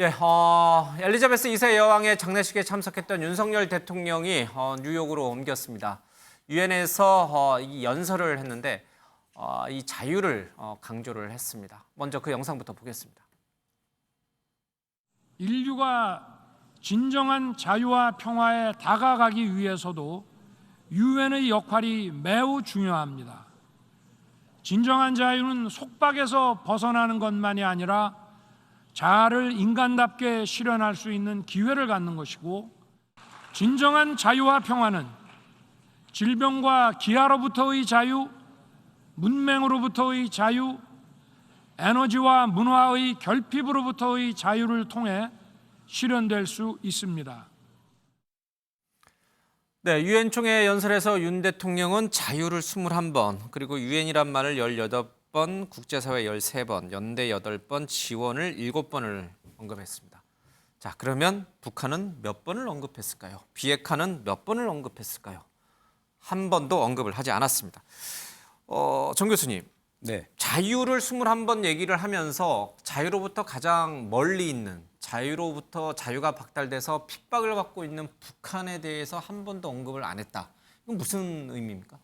예, 엘리자베스 2세 여왕의 장례식에 참석했던 윤석열 대통령이 뉴욕으로 옮겼습니다. 유엔에서 이 연설을 했는데 이 자유를 강조를 했습니다. 먼저 그 영상부터 보겠습니다. 인류가 진정한 자유와 평화에 다가가기 위해서도 유엔의 역할이 매우 중요합니다. 진정한 자유는 속박에서 벗어나는 것만이 아니라 자아를 인간답게 실현할 수 있는 기회를 갖는 것이고, 진정한 자유와 평화는 질병과 기아로부터의 자유, 문맹으로부터의 자유, 에너지와 문화의 결핍으로부터의 자유를 통해 실현될 수 있습니다. 네, 유엔 총회 연설에서 윤 대통령은 자유를 21번, 그리고 유엔이란 말을 18번, 국제사회 13번, 연대 8번, 지원을 7번을 언급했습니다. 자, 그러면 북한은 몇 번을 언급했을까요? 비핵화는 몇 번을 언급했을까요? 한 번도 언급을 하지 않았습니다. 정 교수님, 네. 자유를 21번 얘기를 하면서 자유로부터 가장 멀리 있는, 자유로부터 자유가 박탈돼서 핍박을 받고 있는 북한에 대해서 한 번도 언급을 안 했다. 이건 무슨 의미입니까?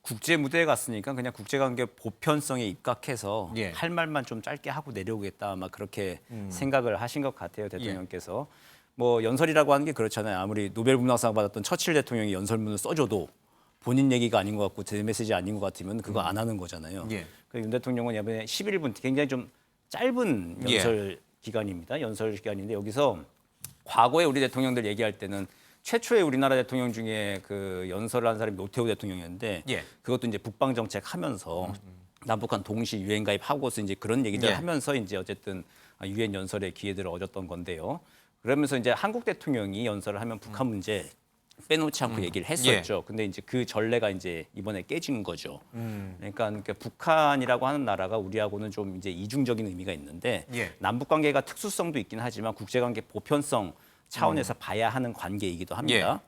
국제 무대에 갔으니까 그냥 국제관계 보편성에 입각해서 예. 할 말만 좀 짧게 하고 내려오겠다, 아마 그렇게 생각을 하신 것 같아요, 대통령께서. 뭐 연설이라고 하는 게 그렇잖아요. 아무리 노벨 문학상 받았던 처칠 대통령이 연설문을 써줘도 본인 얘기가 아닌 것 같고 제 메시지 아닌 것 같으면 그거 안 하는 거잖아요. 예. 윤 대통령은 이번에 11분 굉장히 좀 짧은 연설 기간입니다. 연설 기간인데 여기서 과거에 우리 대통령들 얘기할 때는 최초의 우리나라 대통령 중에 그 연설을 한 사람이 노태우 대통령이었는데 그것도 이제 북방 정책 하면서 남북한 동시 유엔 가입하고서 이제 그런 얘기들 하면서 이제 어쨌든 유엔 연설의 기회들을 얻었던 건데요. 그러면서 이제 한국 대통령이 연설을 하면 북한 문제 빼놓지 않고 얘기를 했었죠. 근데 이제 그 전례가 이제 이번에 깨진 거죠. 그러니까 북한이라고 하는 나라가 우리하고는 좀 이제 이중적인 의미가 있는데 남북 관계가 특수성도 있긴 하지만 국제관계 보편성 차원에서 봐야 하는 관계이기도 합니다.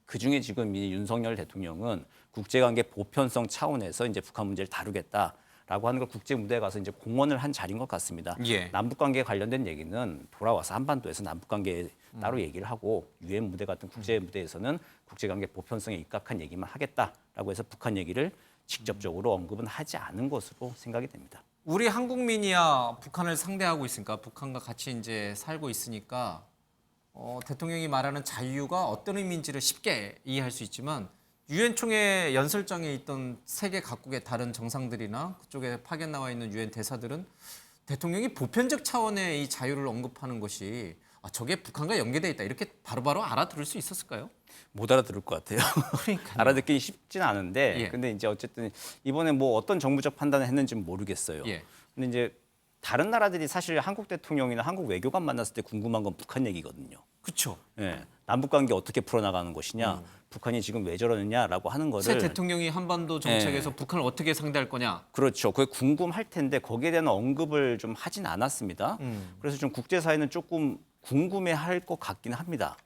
그 중에 지금 이 윤석열 대통령은 국제관계 보편성 차원에서 이제 북한 문제를 다루겠다라고 하는 걸 국제 무대에 가서 이제 공언을 한 자리인 것 같습니다. 남북 관계에 관련된 얘기는 돌아와서 한반도에서 남북 관계 따로 얘기를 하고 유엔 무대 같은 국제 무대에서는 국제관계 보편성에 입각한 얘기만 하겠다라고 해서 북한 얘기를 직접적으로 언급은 하지 않은 것으로 생각이 됩니다. 우리 한국민이야 북한을 상대하고 있으니까, 북한과 같이 이제 살고 있으니까 대통령이 말하는 자유가 어떤 의미인지를 쉽게 이해할 수 있지만, 유엔 총회 연설장에 있던 세계 각국의 다른 정상들이나 그쪽에 파견 나와 있는 유엔 대사들은 대통령이 보편적 차원의 이 자유를 언급하는 것이 저게 북한과 연계돼 있다, 이렇게 바로바로 알아들을 수 있었을까요? 못 알아들을 것 같아요. 그러니까요. 알아듣기 쉽지는 않은데, 근데 이제 어쨌든 이번에 뭐 어떤 정부적 판단을 했는지는 모르겠어요. 근데 이제 다른 나라들이 사실 한국 대통령이나 한국 외교관 만났을 때 궁금한 건 북한 얘기거든요. 그렇죠. 남북 관계 어떻게 풀어나가는 것이냐, 북한이 지금 왜 저러느냐라고 하는 거를 새 대통령이 한반도 정책에서 북한을 어떻게 상대할 거냐. 그렇죠. 그게 궁금할 텐데 거기에 대한 언급을 좀 하진 않았습니다. 그래서 좀 국제사회는 조금 궁금해할 것 같긴 합니다.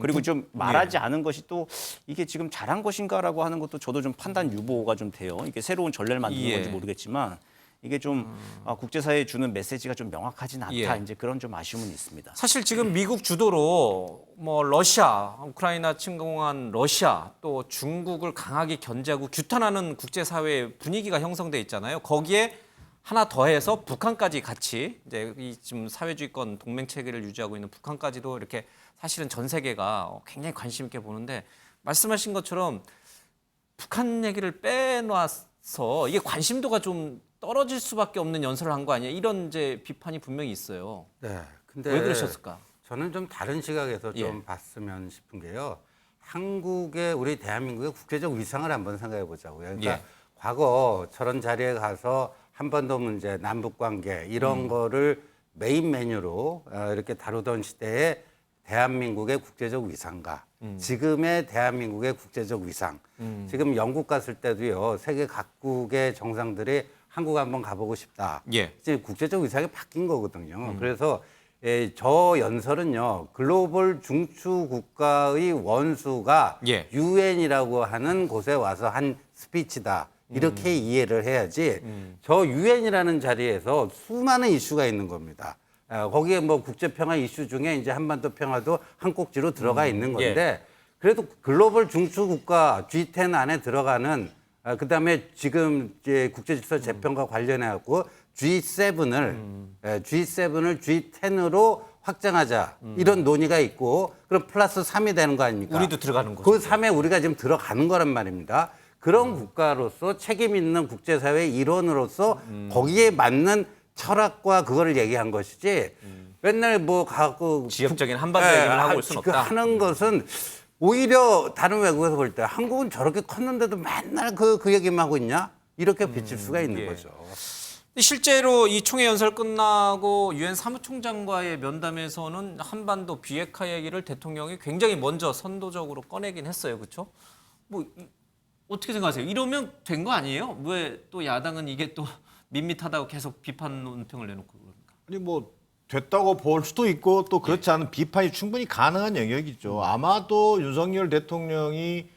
그리고 좀 말하지 않은 것이 또 이게 지금 잘한 것인가라고 하는 것도 저도 좀 판단 유보가 좀 돼요. 이게 새로운 전례를 만드는 건지 모르겠지만 이게 좀 국제사회에 주는 메시지가 좀 명확하진 않다. 이제 그런 좀 아쉬움은 있습니다. 사실 지금 미국 주도로 뭐 러시아, 우크라이나 침공한 러시아, 또 중국을 강하게 견제하고 규탄하는 국제사회 분위기가 형성돼 있잖아요. 거기에 하나 더해서 북한까지 같이 이제 이 지금 사회주의권 동맹 체계를 유지하고 있는 북한까지도 이렇게 사실은 전 세계가 굉장히 관심 있게 보는데, 말씀하신 것처럼 북한 얘기를 빼놔서 이게 관심도가 좀 떨어질 수밖에 없는 연설을 한 거 아니야? 이런 이제 비판이 분명히 있어요. 네. 근데 왜 그러셨을까? 저는 좀 다른 시각에서 좀 봤으면 싶은 게요. 한국의, 우리 대한민국의 국제적 위상을 한번 생각해 보자고요. 그러니까 과거 저런 자리에 가서 한반도 문제, 남북 관계 이런 거를 메인 메뉴로 이렇게 다루던 시대에 대한민국의 국제적 위상과 지금의 대한민국의 국제적 위상. 지금 영국 갔을 때도요, 세계 각국의 정상들이 한국 한번 가보고 싶다. 이제 국제적 위상이 바뀐 거거든요. 그래서 저 연설은요, 글로벌 중추 국가의 원수가 유엔이라고 하는 곳에 와서 한 스피치다. 이렇게 이해를 해야지 저 유엔이라는 자리에서 수많은 이슈가 있는 겁니다. 거기에 뭐 국제평화 이슈 중에 이제 한반도 평화도 한 꼭지로 들어가 있는 건데 그래도 글로벌 중추국가 G10 안에 들어가는 그다음에 지금 이제 국제질서 재편과 관련해 갖고 G7을 G10으로 확장하자 이런 논의가 있고 그럼 플러스 3이 되는 거 아닙니까? 우리도 들어가는 거죠. 그 3에 우리가 지금 들어가는 거란 말입니다. 그런 국가로서 책임 있는 국제사회의 일원으로서 거기에 맞는 철학과 그거를 얘기한 것이지 맨날 뭐 갖고 지역적인 한반도 얘기를 하고 올 수는 없다. 하는 것은 오히려 다른 외국에서 볼 때 한국은 저렇게 컸는데도 맨날 그 얘기만 하고 있냐? 이렇게 비칠 수가 있는 거죠. 실제로 이 총회 연설 끝나고 유엔 사무총장과의 면담에서는 한반도 비핵화 얘기를 대통령이 굉장히 먼저 선도적으로 꺼내긴 했어요. 그렇죠? 뭐 어떻게 생각하세요? 이러면 된 거 아니에요? 왜 또 야당은 이게 또 밋밋하다고 계속 비판 논평을 내놓고 그럽니까? 아니 뭐 됐다고 볼 수도 있고 또 그렇지 않은 비판이 충분히 가능한 영역이죠. 아마도 윤석열 대통령이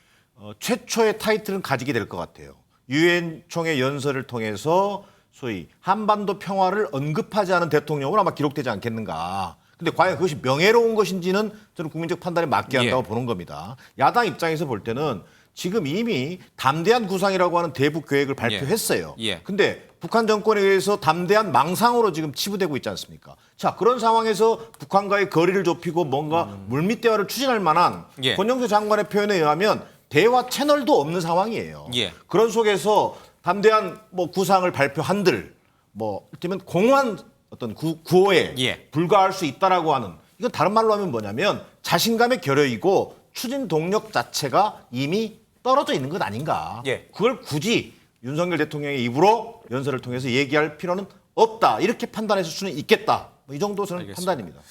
최초의 타이틀은 가지게 될 것 같아요. 유엔 총회 연설을 통해서 소위 한반도 평화를 언급하지 않은 대통령으로 아마 기록되지 않겠는가. 근데 과연 그것이 명예로운 것인지는 저는 국민적 판단에 맡겨야 한다고 보는 겁니다. 야당 입장에서 볼 때는 지금 이미 담대한 구상이라고 하는 대북 계획을 발표했어요. 근데 북한 정권에 의해서 담대한 망상으로 지금 치부되고 있지 않습니까? 자, 그런 상황에서 북한과의 거리를 좁히고 뭔가 물밑 대화를 추진할 만한 권영세 장관의 표현에 의하면 대화 채널도 없는 상황이에요. 그런 속에서 담대한 뭐 구상을 발표한들 뭐 이를테면 공허한 어떤 구호에 불과할 수 있다라고 하는 이건 다른 말로 하면 뭐냐면 자신감의 결여이고 추진 동력 자체가 이미 떨어져 있는 것 아닌가. 그걸 굳이 윤석열 대통령의 입으로 연설을 통해서 얘기할 필요는 없다. 이렇게 판단했을 수는 있겠다. 뭐 이 정도 저는 판단입니다.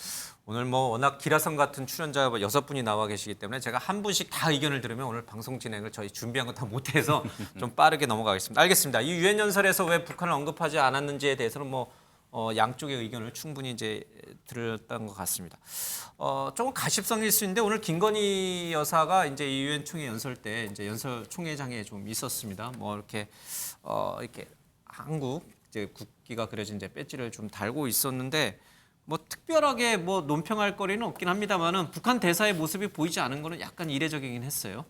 오늘 뭐 워낙 기라성 같은 출연자 6분이 나와 계시기 때문에 제가 한 분씩 다 의견을 들으면 오늘 방송 진행을 저희 준비한 거 다 못해서 좀 빠르게 넘어가겠습니다. 알겠습니다. 이 유엔 연설에서 왜 북한을 언급하지 않았는지에 대해서는 뭐 양쪽의 의견을 충분히 이제 들었던 것 같습니다. 조금 가십성일 수 있는데 오늘 김건희 여사가 이제 이 유엔 총회 연설 때 이제 연설 총회장에 좀 있었습니다. 뭐 이렇게 한국 이제 국기가 그려진 이제 배지를 좀 달고 있었는데 뭐 특별하게 뭐 논평할 거리는 없긴 합니다만은 북한 대사의 모습이 보이지 않은 거는 약간 이례적이긴 했어요.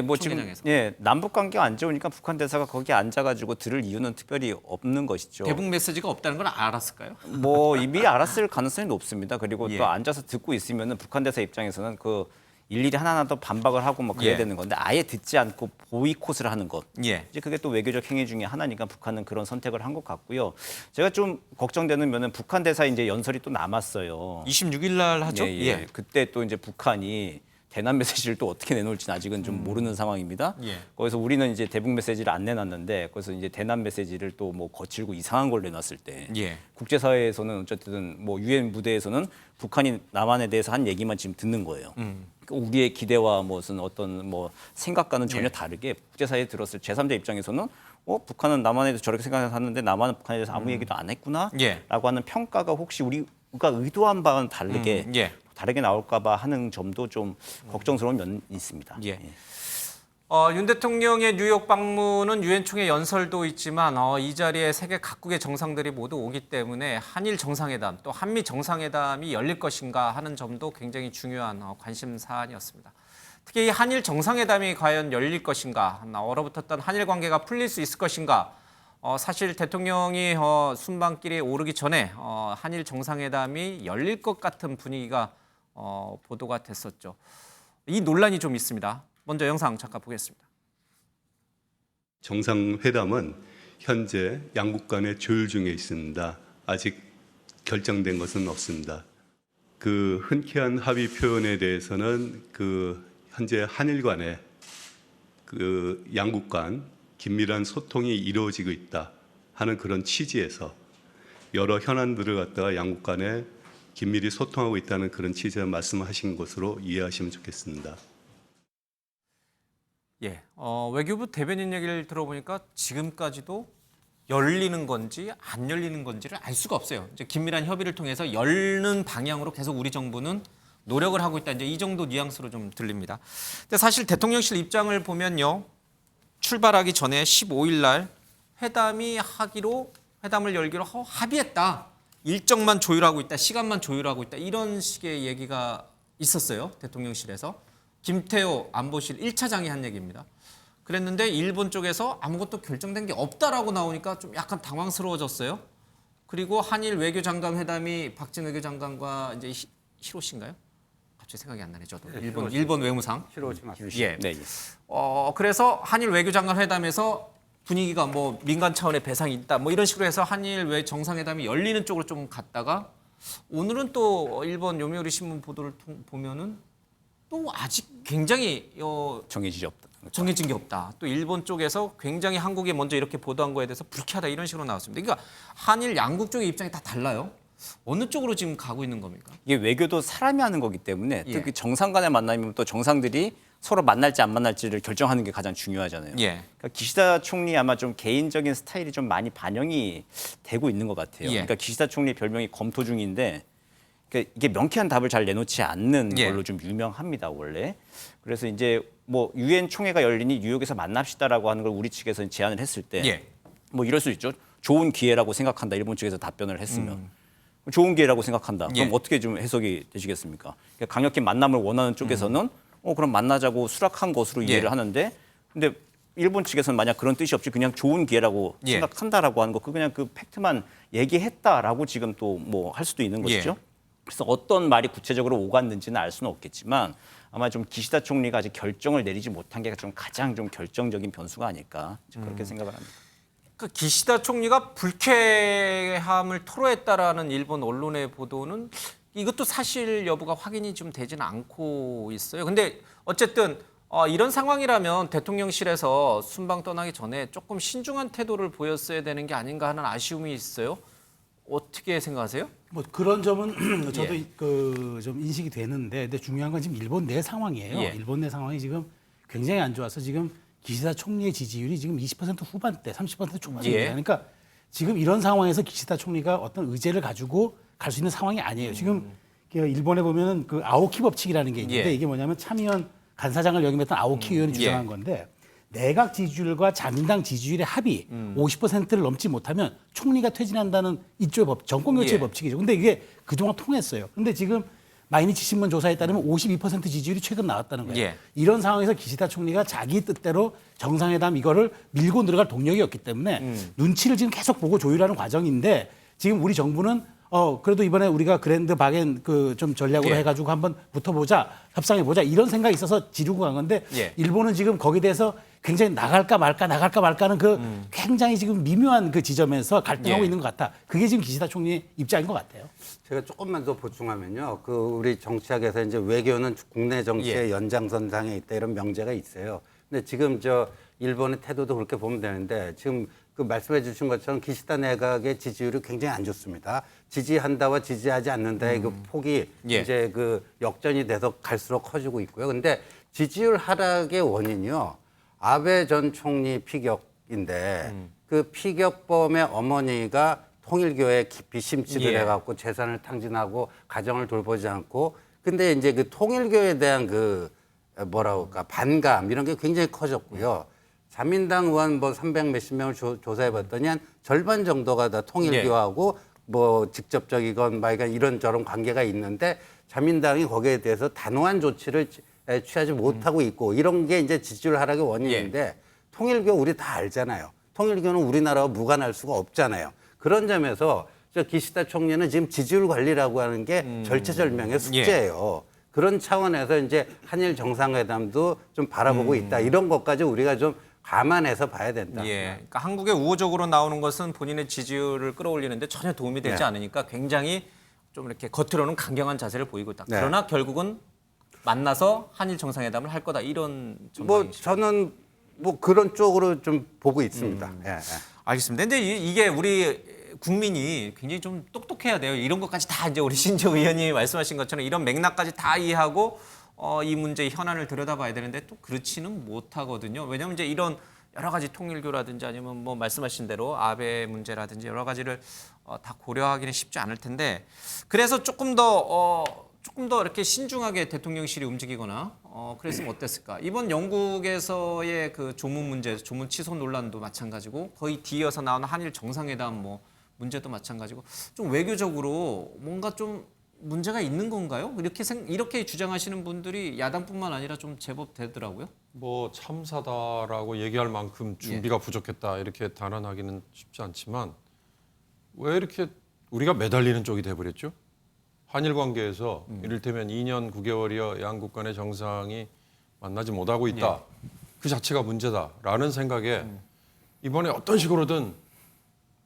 뭐 총회장에서. 지금 남북 관계가 안 좋으니까 북한 대사가 거기 앉아가지고 들을 이유는 특별히 없는 것이죠. 대북 메시지가 없다는 걸 알았을까요? 뭐 이미 알았을 가능성이 높습니다. 그리고 또 앉아서 듣고 있으면은 북한 대사 입장에서는 그 일일이 하나하나 더 반박을 하고 뭐 그래야 되는 건데 아예 듣지 않고 보이콧을 하는 것. 이제 그게 또 외교적 행위 중에 하나니까 북한은 그런 선택을 한 것 같고요. 제가 좀 걱정되는 면은 북한 대사 이제 연설이 또 남았어요. 26일 날 하죠? 그때 또 이제 북한이 대남 메시지를 또 어떻게 내놓을지는 아직은 좀 모르는 상황입니다. 거기서 우리는 이제 대북 메시지를 안 내놨는데 거기서 이제 대남 메시지를 또 뭐 거칠고 이상한 걸 내놨을 때 국제사회에서는 어쨌든 뭐 유엔 무대에서는 북한이 남한에 대해서 한 얘기만 지금 듣는 거예요. 우리의 기대와 무슨 어떤 뭐 생각과는 전혀 다르게 국제사회에 들었을 제3자 입장에서는 북한은 남한에 대해서 저렇게 생각하는데 남한은 북한에 대해서 아무 얘기도 안 했구나라고 하는 평가가 혹시 우리가 의도한 바와는 다르게 나올까봐 하는 점도 좀 걱정스러운 면이 있습니다. 윤 대통령의 뉴욕 방문은 유엔 총회 연설도 있지만 이 자리에 세계 각국의 정상들이 모두 오기 때문에 한일 정상회담 또 한미 정상회담이 열릴 것인가 하는 점도 굉장히 중요한 관심 사안이었습니다. 특히 이 한일 정상회담이 과연 열릴 것인가, 얼어붙었던 한일 관계가 풀릴 수 있을 것인가. 사실 대통령이 순방길에 오르기 전에 한일 정상회담이 열릴 것 같은 분위기가 보도가 됐었죠. 이 논란이 좀 있습니다. 먼저 영상 잠깐 보겠습니다. 정상회담은 현재 양국 간의 조율 중에 있습니다. 아직 결정된 것은 없습니다. 그 흔쾌한 합의 표현에 대해서는 그 현재 한일 간의 그 양국 간 긴밀한 소통이 이루어지고 있다 하는 그런 취지에서 여러 현안들을 갖다가 양국 간에 긴밀히 소통하고 있다는 그런 취지의 말씀하신 것으로 이해하시면 좋겠습니다. 외교부 대변인 얘기를 들어보니까 지금까지도 열리는 건지 안 열리는 건지를 알 수가 없어요. 이제 긴밀한 협의를 통해서 열는 방향으로 계속 우리 정부는 노력을 하고 있다. 이제 이 정도 뉘앙스로 좀 들립니다. 근데 사실 대통령실 입장을 보면요. 출발하기 전에 15일 날 회담을 열기로 합의했다. 일정만 조율하고 있다, 시간만 조율하고 있다 이런 식의 얘기가 있었어요. 대통령실에서. 김태호 안보실 1차장이 한 얘기입니다. 그랬는데 일본 쪽에서 아무것도 결정된 게 없다라고 나오니까 좀 약간 당황스러워졌어요. 그리고 한일 외교장관 회담이 박진 외교장관과 이제 히로시인가요? 갑자기 생각이 안 나네 저도. 일본 외무상. 히로시 맞습니다. 예. 네. 그래서 한일 외교장관 회담에서 분위기가 뭐 민간 차원의 배상이 있다 뭐 이런 식으로 해서 한일 외 정상회담이 열리는 쪽으로 좀 갔다가 오늘은 또 일본 요미우리 신문 보도를 보면은 또 아직 굉장히 정해지지 없다. 정해진 게 없다. 또 일본 쪽에서 굉장히 한국이 먼저 이렇게 보도한 거에 대해서 불쾌하다 이런 식으로 나왔습니다. 그러니까 한일 양국 쪽의 입장이 다 달라요. 어느 쪽으로 지금 가고 있는 겁니까? 이게 외교도 사람이 하는 거기 때문에 예. 특히 정상 간의 만남이면 또 정상들이 서로 만날지 안 만날지를 결정하는 게 가장 중요하잖아요. 예. 그러니까 기시다 총리 아마 좀 개인적인 스타일이 좀 많이 반영이 되고 있는 것 같아요. 예. 그러니까 기시다 총리 별명이 검토 중인데 그러니까 이게 명쾌한 답을 잘 내놓지 않는 예. 걸로 좀 유명합니다 원래. 그래서 이제 뭐 유엔 총회가 열리니 뉴욕에서 만납시다라고 하는 걸 우리 측에서 제안을 했을 때 예. 뭐 이럴 수 있죠. 좋은 기회라고 생각한다. 일본 측에서 답변을 했으면. 좋은 기회라고 생각한다. 그럼 예. 어떻게 좀 해석이 되시겠습니까? 그러니까 강력히 만남을 원하는 쪽에서는 그럼 만나자고 수락한 것으로 이해를 예. 하는데 근데 일본 측에서는 만약 그런 뜻이 없이 그냥 좋은 기회라고 예. 생각한다라고 하는 거 그냥 그 팩트만 얘기했다라고 지금 또 뭐 할 수도 있는 것이죠. 예. 그래서 어떤 말이 구체적으로 오갔는지는 알 수는 없겠지만 아마 좀 기시다 총리가 아직 결정을 내리지 못한 게 좀 가장 좀 결정적인 변수가 아닐까 그렇게 생각을 합니다. 그 기시다 총리가 불쾌함을 토로했다라는 일본 언론의 보도는 이것도 사실 여부가 확인이 좀 되지는 않고 있어요. 근데 어쨌든 이런 상황이라면 대통령실에서 순방 떠나기 전에 조금 신중한 태도를 보였어야 되는 게 아닌가 하는 아쉬움이 있어요. 어떻게 생각하세요? 뭐 그런 점은 저도 예. 좀 인식이 되는데, 근데 중요한 건 지금 일본 내 상황이에요. 예. 일본 내 상황이 지금 굉장히 안 좋아서 지금 기시다 총리의 지지율이 지금 20% 후반대, 30% 초반입니다. 예. 그러니까 지금 이런 상황에서 기시다 총리가 어떤 의제를 가지고 갈 수 있는 상황이 아니에요. 지금 일본에 보면은 그 아오키 법칙이라는 게 있는데 예. 이게 뭐냐면 참의원 간사장을 역임했던 아오키 의원이 주장한 건데 내각 지지율과 자민당 지지율의 합이 50%를 넘지 못하면 총리가 퇴진한다는 이쪽의 정권 교체의 예. 법칙이죠. 근데 이게 그동안 통했어요. 근데 지금 마이니치 신문 조사에 따르면 52% 지지율이 최근 나왔다는 거예요. 예. 이런 상황에서 기시다 총리가 자기 뜻대로 정상회담 이거를 밀고 들어갈 동력이 없기 때문에 눈치를 지금 계속 보고 조율하는 과정인데 지금 우리 정부는 그래도 이번에 우리가 그랜드 바겐 그 좀 전략으로 예. 해가지고 한번 붙어보자, 협상해보자 이런 생각이 있어서 지르고 간 건데 예. 일본은 지금 거기에 대해서 굉장히 나갈까 말까는 그 굉장히 지금 미묘한 그 지점에서 갈등하고 예. 있는 것 같아. 그게 지금 기시다 총리의 입장인 것 같아요. 제가 조금만 더 보충하면요. 그 우리 정치학에서 이제 외교는 국내 정치의 연장선상에 있다 이런 명제가 있어요. 근데 지금 저 일본의 태도도 그렇게 보면 되는데 지금 그 말씀해 주신 것처럼 기시다 내각의 지지율이 굉장히 안 좋습니다. 지지한다와 지지하지 않는다의 그 폭이 예. 이제 그 역전이 돼서 갈수록 커지고 있고요. 근데 지지율 하락의 원인이요. 아베 전 총리 피격인데 그 피격범의 어머니가 통일교에 깊이 심취를 예. 해갖고 재산을 탕진하고 가정을 돌보지 않고 근데 이제 그 통일교에 대한 그 뭐라고 할까 반감 이런 게 굉장히 커졌고요. 자민당 의원 뭐 300 몇십 명을 조사해봤더니 한 절반 정도가 다 통일교하고 뭐 직접적이건 말건 이런저런 관계가 있는데 자민당이 거기에 대해서 단호한 조치를 취하지 못하고 있고 이런 게 이제 지지율 하락의 원인인데 통일교 우리 다 알잖아요. 통일교는 우리나라와 무관할 수가 없잖아요. 그런 점에서 저 기시다 총리는 지금 지지율 관리라고 하는 게 절체절명의 숙제예요. 그런 차원에서 이제 한일 정상회담도 좀 바라보고 있다. 이런 것까지 우리가 좀 감안해서 봐야 된다. 예. 그러니까 한국에 우호적으로 나오는 것은 본인의 지지율을 끌어올리는데 전혀 도움이 되지 네. 않으니까 굉장히 좀 이렇게 겉으로는 강경한 자세를 보이고 있다. 네. 그러나 결국은 만나서 한일 정상회담을 할 거다 이런 뭐 전망이시죠. 저는 뭐 그런 쪽으로 좀 보고 있습니다. 예, 예. 알겠습니다. 근데 이게 우리 국민이 굉장히 좀 똑똑해야 돼요. 이런 것까지 다 이제 우리 신재 의원님이 말씀하신 것처럼 이런 맥락까지 다 이해하고 이 문제의 현안을 들여다봐야 되는데 또 그렇지는 못하거든요. 왜냐하면 이제 이런 여러 가지 통일교라든지 아니면 뭐 말씀하신 대로 아베 문제라든지 여러 가지를 다 고려하기는 쉽지 않을 텐데 그래서 조금 더 이렇게 신중하게 대통령실이 움직이거나 그랬으면 어땠을까? 이번 영국에서의 그 조문 문제, 조문 취소 논란도 마찬가지고 거의 뒤이어서 나오는 한일 정상회담 뭐 문제도 마찬가지고 좀 외교적으로 뭔가 좀 문제가 있는 건가요? 이렇게 주장하시는 분들이 야당뿐만 아니라 좀 제법 되더라고요. 뭐 참사다라고 얘기할 만큼 준비가 예. 부족했다 이렇게 단언하기는 쉽지 않지만 왜 이렇게 우리가 매달리는 쪽이 돼버렸죠? 한일 관계에서 이를테면 2년 9개월이여 양국 간의 정상이 만나지 못하고 있다. 그 자체가 문제다라는 생각에 이번에 어떤 식으로든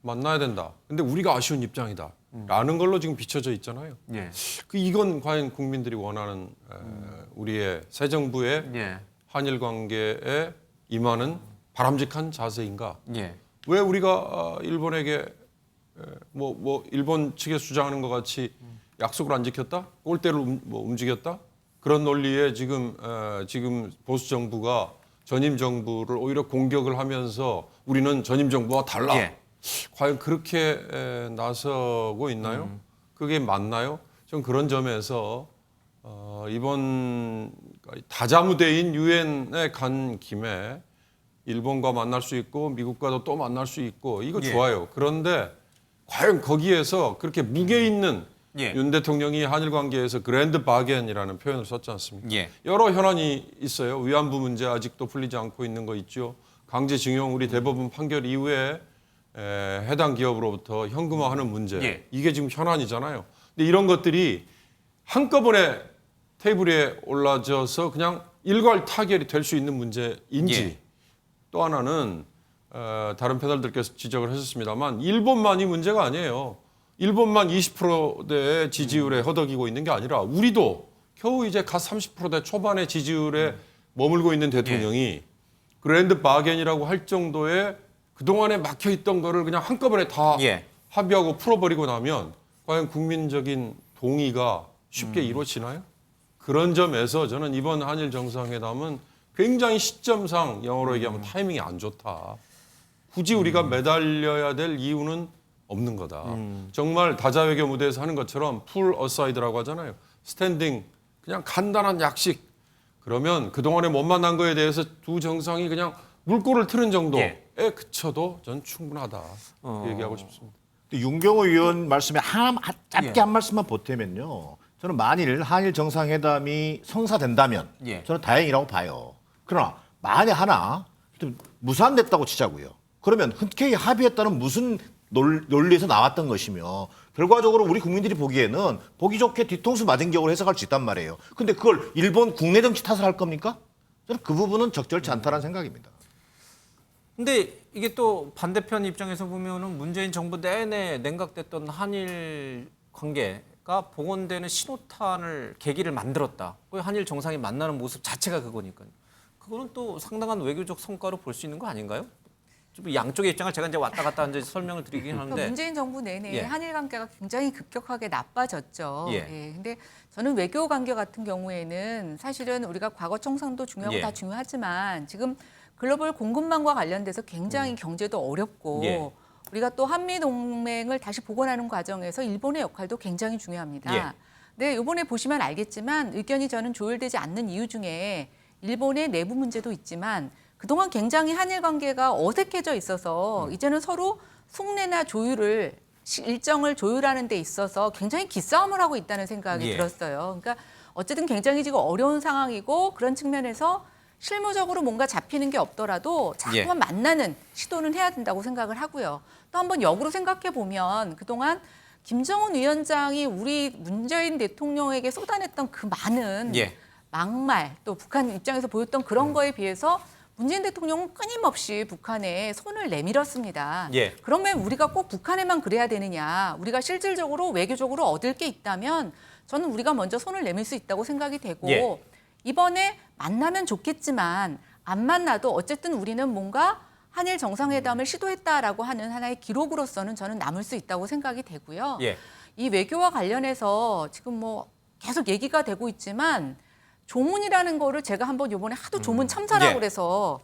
만나야 된다. 근데 우리가 아쉬운 입장이다. 라는 걸로 지금 비춰져 있잖아요. 예. 이건 과연 국민들이 원하는 우리의 새 정부의 예. 한일 관계에 임하는 바람직한 자세인가? 예. 왜 우리가 일본에게 뭐 일본 측에 주장하는 것 같이 약속을 안 지켰다? 꼴대로 움직였다? 그런 논리에 지금 보수 정부가 전임 정부를 오히려 공격을 하면서 우리는 전임 정부와 달라. 예. 과연 그렇게 나서고 있나요? 그게 맞나요? 좀 그런 점에서 이번 다자무대인 유엔에 간 김에 일본과 만날 수 있고 미국과도 또 만날 수 있고 이거 예. 좋아요. 그런데 과연 거기에서 그렇게 무게 있는 예. 윤 대통령이 한일 관계에서 그랜드 바겐이라는 표현을 썼지 않습니까? 예. 여러 현안이 있어요. 위안부 문제 아직도 풀리지 않고 있는 거 있죠. 강제징용 우리 대법원 판결 이후에 해당 기업으로부터 현금화하는 문제. 예. 이게 지금 현안이잖아요. 근데 이런 것들이 한꺼번에 테이블에 올라져서 그냥 일괄 타결이 될 수 있는 문제인지 예. 또 하나는 다른 패널들께서 지적을 하셨습니다만 일본만이 문제가 아니에요. 일본만 20%대의 지지율에 허덕이고 있는 게 아니라 우리도 겨우 이제 갓 30%대 초반의 지지율에 머물고 있는 대통령이 그랜드 바겐이라고 할 정도의 그동안에 막혀있던 거를 그냥 한꺼번에 다 예. 합의하고 풀어버리고 나면 과연 국민적인 동의가 쉽게 이루어지나요? 그런 점에서 저는 이번 한일 정상회담은 굉장히 시점상 영어로 얘기하면 타이밍이 안 좋다. 굳이 우리가 매달려야 될 이유는 없는 거다. 정말 다자외교 무대에서 하는 것처럼 풀 어사이드라고 하잖아요. 스탠딩 그냥 간단한 약식. 그러면 그동안에 못 만난 거에 대해서 두 정상이 그냥 물꼬를 트는 정도에 그쳐도 전 충분하다. 얘기하고 싶습니다. 윤경호 의원 말씀에 짧게 한 말씀만 보태면요. 저는 만일 한일 정상회담이 성사된다면 저는 다행이라고 봐요. 그러나 만에 하나 무산됐다고 치자고요. 그러면 흔쾌히 합의했다는 무슨 논리에서 나왔던 것이며 결과적으로 우리 국민들이 보기에는 보기 좋게 뒤통수 맞은 격으로 해석할 수 있단 말이에요. 근데 그걸 일본 국내 정치 탓을 할 겁니까? 저는 그 부분은 적절치 않다는 생각입니다. 근데 이게 또 반대편 입장에서 보면은 문재인 정부 내내 냉각됐던 한일 관계가 복원되는 신호탄을 계기를 만들었다. 그 한일 정상이 만나는 모습 자체가 그거니까요. 그거는 또 상당한 외교적 성과로 볼 수 있는 거 아닌가요? 좀 양쪽의 입장을 제가 이제 왔다 갔다 이제 설명을 드리긴 하는데 문재인 정부 내내 예. 한일 관계가 굉장히 급격하게 나빠졌죠. 예. 예. 근데 저는 외교 관계 같은 경우에는 사실은 우리가 과거 청산도 중요하고 예. 다 중요하지만 지금 글로벌 공급망과 관련돼서 굉장히 경제도 어렵고 예. 우리가 또 한미 동맹을 다시 복원하는 과정에서 일본의 역할도 굉장히 중요합니다. 예. 네, 이번에 보시면 알겠지만 의견이 저는 조율되지 않는 이유 중에 일본의 내부 문제도 있지만 그동안 굉장히 한일 관계가 어색해져 있어서 이제는 서로 속내나 조율을 일정을 조율하는 데 있어서 굉장히 기싸움을 하고 있다는 생각이 예. 들었어요. 그러니까 어쨌든 굉장히 지금 어려운 상황이고 그런 측면에서 실무적으로 뭔가 잡히는 게 없더라도 자꾸만 만나는 시도는 해야 된다고 생각을 하고요. 또 한번 역으로 생각해 보면 그동안 김정은 위원장이 우리 문재인 대통령에게 쏟아냈던 그 많은 예. 막말 또 북한 입장에서 보였던 그런 거에 비해서 문재인 대통령은 끊임없이 북한에 손을 내밀었습니다. 예. 그러면 우리가 꼭 북한에만 그래야 되느냐. 우리가 실질적으로 외교적으로 얻을 게 있다면 저는 우리가 먼저 손을 내밀 수 있다고 생각이 되고 예. 이번에 만나면 좋겠지만 안 만나도 어쨌든 우리는 뭔가 한일 정상회담을 시도했다라고 하는 하나의 기록으로서는 저는 남을 수 있다고 생각이 되고요. 예. 이 외교와 관련해서 지금 뭐 계속 얘기가 되고 있지만 조문이라는 거를 제가 한번 이번에 하도 조문 참사라고 예. 그래서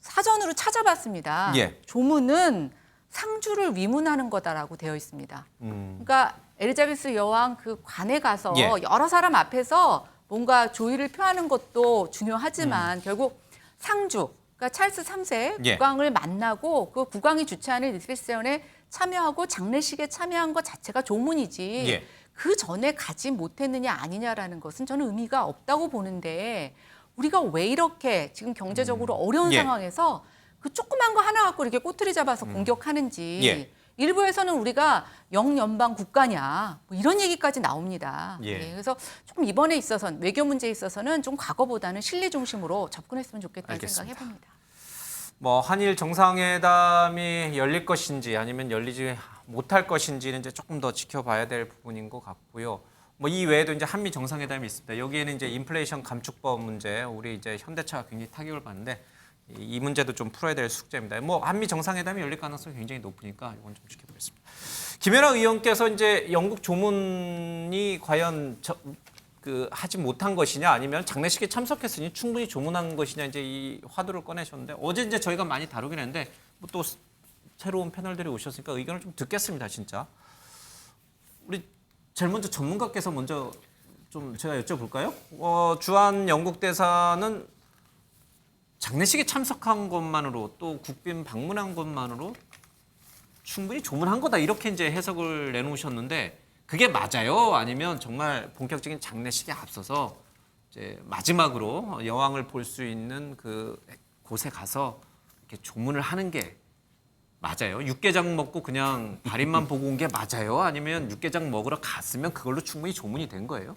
사전으로 찾아봤습니다. 예. 조문은 상주를 위문하는 거다라고 되어 있습니다. 그러니까 엘리자베스 여왕 그 관에 가서 예. 여러 사람 앞에서 뭔가 조의를 표하는 것도 중요하지만 결국 상주, 그러니까 찰스 3세 예. 국왕을 만나고 그 국왕이 주최하는 리셉션에 참여하고 장례식에 참여한 것 자체가 조문이지 예. 그 전에 가지 못했느냐 아니냐라는 것은 저는 의미가 없다고 보는데 우리가 왜 이렇게 지금 경제적으로 어려운 예. 상황에서 그 조그만 거 하나 갖고 이렇게 꼬투리 잡아서 공격하는지 예. 일부에서는 우리가 영연방 국가냐 뭐 이런 얘기까지 나옵니다. 예. 그래서 조금 이번에 있어서는 외교 문제에 있어서는 좀 과거보다는 실리 중심으로 접근했으면 좋겠다는 알겠습니다. 생각 해봅니다. 뭐 한일 정상회담이 열릴 것인지 아니면 열리지 못할 것인지는 이제 조금 더 지켜봐야 될 부분인 것 같고요. 뭐 이 외에도 이제 한미 정상회담이 있습니다. 여기에는 이제 인플레이션 감축법 문제, 우리 이제 현대차가 굉장히 타격을 받는데 이 문제도 좀 풀어야 될 숙제입니다. 뭐 한미 정상회담이 열릴 가능성이 굉장히 높으니까 이건 좀 지켜보겠습니다. 김연아 의원께서 이제 영국 조문이 과연 하지 못한 것이냐 아니면 장례식에 참석했으니 충분히 조문한 것이냐 이제 이 화두를 꺼내셨는데 어제 이제 저희가 많이 다루긴 했는데 뭐 또 새로운 패널들이 오셨으니까 의견을 좀 듣겠습니다, 진짜. 우리 제일 먼저 전문가께서 먼저 좀 제가 여쭤볼까요? 주한 영국 대사는 장례식에 참석한 것만으로 또 국빈 방문한 것만으로 충분히 조문한 거다 이렇게 이제 해석을 내놓으셨는데 그게 맞아요? 아니면 정말 본격적인 장례식에 앞서서 이제 마지막으로 여왕을 볼 수 있는 그 곳에 가서 이렇게 조문을 하는 게 맞아요? 육개장 먹고 그냥 발인만 보고 온 게 맞아요? 아니면 육개장 먹으러 갔으면 그걸로 충분히 조문이 된 거예요?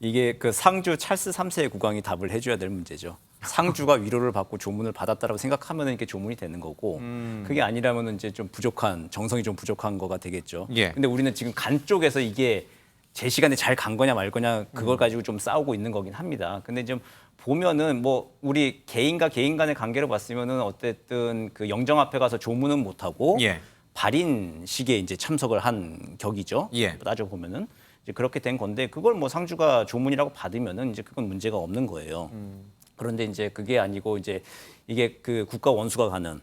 이게 그 상주 찰스 3세 국왕이 답을 해줘야 될 문제죠. 상주가 위로를 받고 조문을 받았다라고 생각하면 이게 조문이 되는 거고 그게 아니라면 이제 좀 부족한 정성이 좀 부족한 거가 되겠죠. 예. 근데 우리는 지금 간 쪽에서 이게 제 시간에 잘 간 거냐 말 거냐 그걸 가지고 좀 싸우고 있는 거긴 합니다. 근데 좀 보면은 뭐 우리 개인과 개인 간의 관계를 봤으면은 어쨌든 그 영정 앞에 가서 조문은 못 하고 예. 발인식에 이제 참석을 한 격이죠. 예. 따져 보면은 이제 그렇게 된 건데 그걸 뭐 상주가 조문이라고 받으면은 이제 그건 문제가 없는 거예요. 그런데 이제 그게 아니고 이제 이게 그 국가 원수가 가는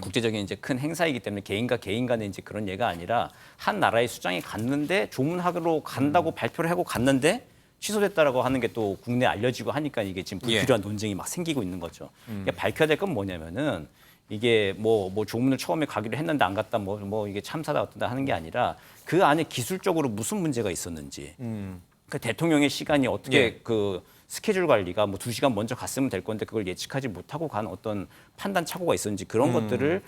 국제적인 이제 큰 행사이기 때문에 개인과 개인 간의 이제 그런 예가 아니라 한 나라의 수장이 갔는데 조문하러 간다고 발표를 하고 갔는데 취소됐다라고 하는 게 또 국내에 알려지고 하니까 이게 지금 불필요한 논쟁이 막 생기고 있는 거죠. 이게 밝혀야 될 건 뭐냐면은 이게 뭐 조문을 처음에 가기로 했는데 안 갔다 뭐 이게 참사다 어떠다 하는 게 아니라 그 안에 기술적으로 무슨 문제가 있었는지 그 대통령의 시간이 어떻게 예. 그 스케줄 관리가 뭐 2시간 먼저 갔으면 될 건데 그걸 예측하지 못하고 간 어떤 판단 착오가 있었는지 그런 것들을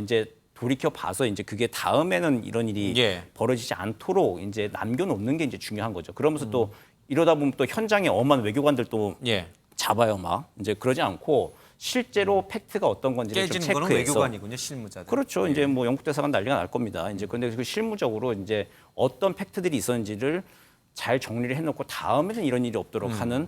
이제 돌이켜 봐서 이제 그게 다음에는 이런 일이 예. 벌어지지 않도록 이제 남겨놓는 게 이제 중요한 거죠. 그러면서 또 이러다 보면 또 현장에 엄한 외교관들 또 예. 잡아요 막 이제 그러지 않고 실제로 팩트가 어떤 건지를 좀 깨지는 거는 체크해서 외교관이군요, 실무자들. 그렇죠. 이제 뭐 영국 대사관 난리가 날 겁니다. 이제 근데 그 실무적으로 이제 어떤 팩트들이 있었는지를 잘 정리를 해놓고 다음에는 이런 일이 없도록 하는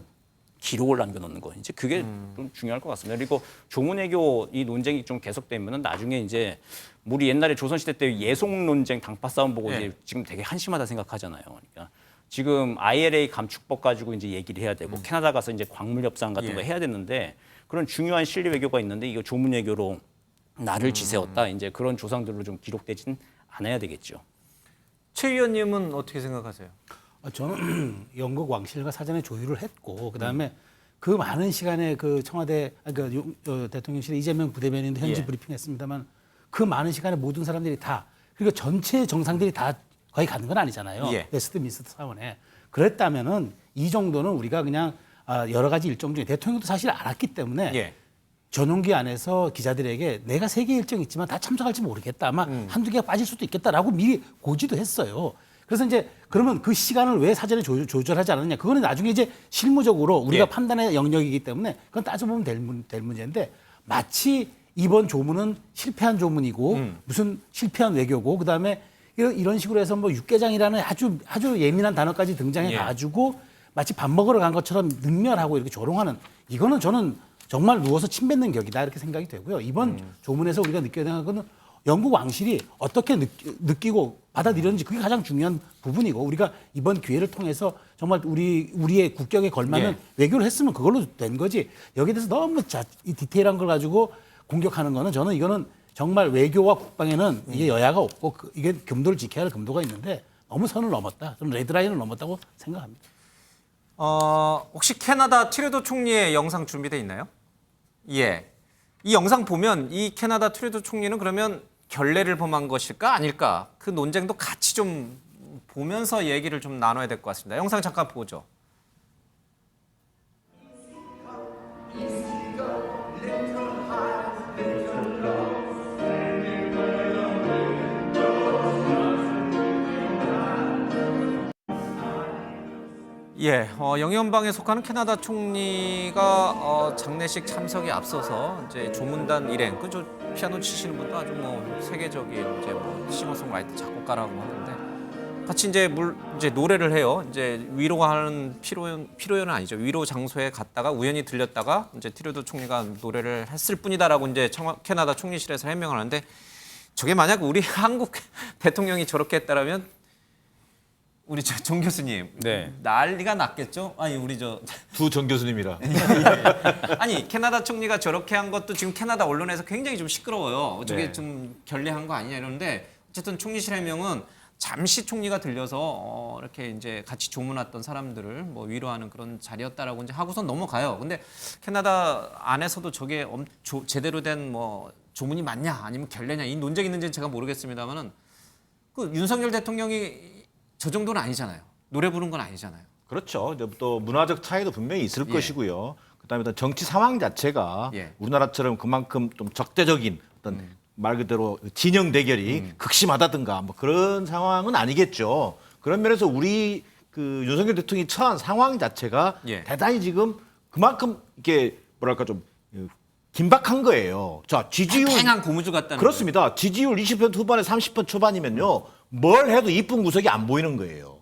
기록을 남겨놓는 거. 이제 그게 좀 중요할 것 같습니다. 그리고 조문외교 이 논쟁이 좀 계속되면은 나중에 이제 우리 옛날에 조선시대 때 예송 논쟁 당파 싸움 보고 네. 이제 지금 되게 한심하다 생각하잖아요. 그러니까 지금 ILA 감축법 가지고 이제 얘기를 해야 되고 캐나다 가서 이제 광물 협상 같은 거 예. 해야 되는데 그런 중요한 실리 외교가 있는데 이거 조문 외교로 나를 지세웠다. 이제 그런 조상들로 좀 기록되진 않아야 되겠죠. 최 의원님은 어떻게 생각하세요? 저는 영국 왕실과 사전에 조율을 했고 그다음에 그 많은 시간에 그 청와대 대통령실에 이재명 부대변인도 현지 예. 브리핑했습니다만 그 많은 시간에 모든 사람들이 다 그리고 전체 정상들이 다 거의 가는 건 아니잖아요. 예. 웨스트민스터 사원에 그랬다면은 이 정도는 우리가 그냥 여러 가지 일정 중에 대통령도 사실 알았기 때문에 예. 전용기 안에서 기자들에게 내가 3개 일정 있지만 다 참석할지 모르겠다. 아마 한두 개가 빠질 수도 있겠다라고 미리 고지도 했어요. 그래서 이제 그러면 그 시간을 왜 사전에 조절하지 않았냐. 그거는 나중에 이제 실무적으로 우리가 예. 판단의 영역이기 때문에 그건 따져보면 될 문제인데 마치 이번 조문은 실패한 조문이고 무슨 실패한 외교고 그다음에 이런 식으로 해서 뭐 육개장이라는 아주 예민한 단어까지 등장해 가지고 마치 밥 먹으러 간 것처럼 능멸하고 이렇게 조롱하는 이거는 저는 정말 누워서 침 뱉는 격이다 이렇게 생각이 되고요. 이번 조문에서 우리가 느껴야 되는 거는 영국 왕실이 어떻게 느끼고 받아들였는지 그게 가장 중요한 부분이고 우리가 이번 기회를 통해서 정말 우리의 국격에 걸맞는 외교를 했으면 그걸로 된 거지 여기에 대해서 너무 이 디테일한 걸 가지고 공격하는 거는 저는 이거는 정말 외교와 국방에는 이게 여야가 없고 이게 금도를 지켜야 할 금도가 있는데 너무 선을 넘었다. 저는 레드라인을 넘었다고 생각합니다. 혹시 캐나다 트루도 총리의 영상 준비돼 있나요? 예. 이 영상 보면 이 캐나다 트루도 총리는 그러면 결례를 범한 것일까 아닐까 그 논쟁도 같이 좀 보면서 얘기를 좀 나눠야 될 것 같습니다. 영상 잠깐 보죠. 예, 영연방에 속하는 캐나다 총리가 장례식 참석에 앞서서 이제 조문단 일행, 그 저 피아노 치시는 분도 아주 뭐 세계적인 이제 뭐 싱어송라이터 작곡가라고 하는데 같이 이제 이제 노래를 해요. 이제 위로하는 피로연은 아니죠. 위로 장소에 갔다가 우연히 들렸다가 이제 트루도 총리가 노래를 했을 뿐이다라고 이제 캐나다 총리실에서 해명을 하는데 저게 만약 우리 한국 대통령이 저렇게 했다라면. 우리 정 교수님, 네. 난리가 났겠죠? 아니 우리 두 정 교수님이라. 아니 캐나다 총리가 저렇게 한 것도 지금 캐나다 언론에서 굉장히 좀 시끄러워요. 저게 네. 좀 결례한 거 아니냐 이러는데 어쨌든 총리실 해명은 잠시 총리가 들려서 이렇게 이제 같이 조문 왔던 사람들을 뭐 위로하는 그런 자리였다라고 이제 하고선 넘어가요. 근데 캐나다 안에서도 저게 제대로 된 뭐 조문이 맞냐 아니면 결례냐 이 논쟁이 있는지는 제가 모르겠습니다만은 그 윤석열 대통령이 저 정도는 아니잖아요. 노래 부른 건 아니잖아요. 그렇죠. 근데 또 문화적 차이도 분명히 있을 것이고요. 그다음에 어떤 정치 상황 자체가 우리나라처럼 그만큼 좀 적대적인 어떤 말 그대로 진영 대결이 극심하다든가 뭐 그런 상황은 아니겠죠. 그런 면에서 우리 그 윤석열 대통령이 처한 상황 자체가 대단히 지금 그만큼 이게 뭐랄까 좀 긴박한 거예요. 자, 지지율 팽팽한 고무줄 같다는 그렇습니다. 거예요. 지지율 20% 후반에 30% 초반이면요. 뭘 해도 이쁜 구석이 안 보이는 거예요.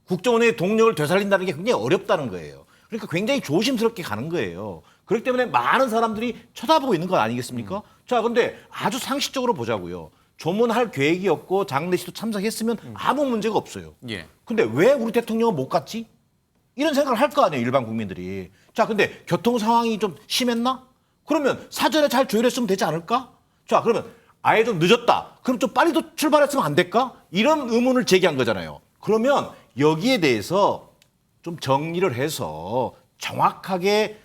국정원의 동력을 되살린다는 게 굉장히 어렵다는 거예요. 그러니까 굉장히 조심스럽게 가는 거예요. 그렇기 때문에 많은 사람들이 쳐다보고 있는 거 아니겠습니까? 자, 근데 아주 상식적으로 보자고요. 조문할 계획이었고 장례식도 참석했으면 아무 문제가 없어요. 근데 왜 우리 대통령은 못 갔지? 이런 생각을 할 거 아니에요, 일반 국민들이. 자, 근데 교통 상황이 좀 심했나? 그러면 사전에 잘 조율했으면 되지 않을까? 자, 그러면 아예 좀 늦었다. 그럼 좀 빨리 더 출발했으면 안 될까? 이런 의문을 제기한 거잖아요. 그러면 여기에 대해서 좀 정리를 해서 정확하게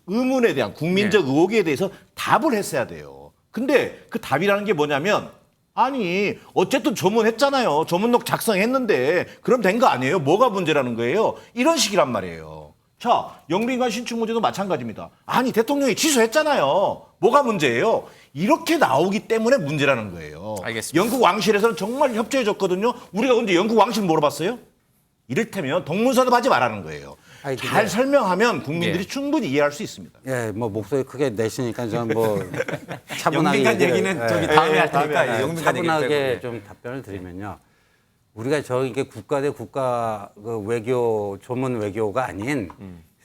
의문에 대한 국민적 의혹에 대해서 답을 했어야 돼요. 근데 그 답이라는 게 뭐냐면 아니 어쨌든 조문했잖아요. 조문록 작성했는데 그럼 된 거 아니에요? 뭐가 문제라는 거예요? 이런 식이란 말이에요. 자, 영빈관 신축 문제도 마찬가지입니다. 아니 대통령이 취소했잖아요. 뭐가 문제예요? 이렇게 나오기 때문에 문제라는 거예요. 알겠습니다. 영국 왕실에서는 정말 협조해줬거든요. 우리가 언제 영국 왕실 물어봤어요? 이를테면 동문서답 하지 말라는 거예요. 아니, 잘 설명하면 국민들이 충분히 이해할 수 있습니다. 예, 뭐 목소리 크게 내시니까 저는 뭐 차분하게 영빈관 얘기는 저기 다음에 할 테니까 영빈관 얘기 차분하게 빼고. 좀 답변을 드리면요. 우리가 이게 국가 대 국가 그 외교 조문 외교가 아닌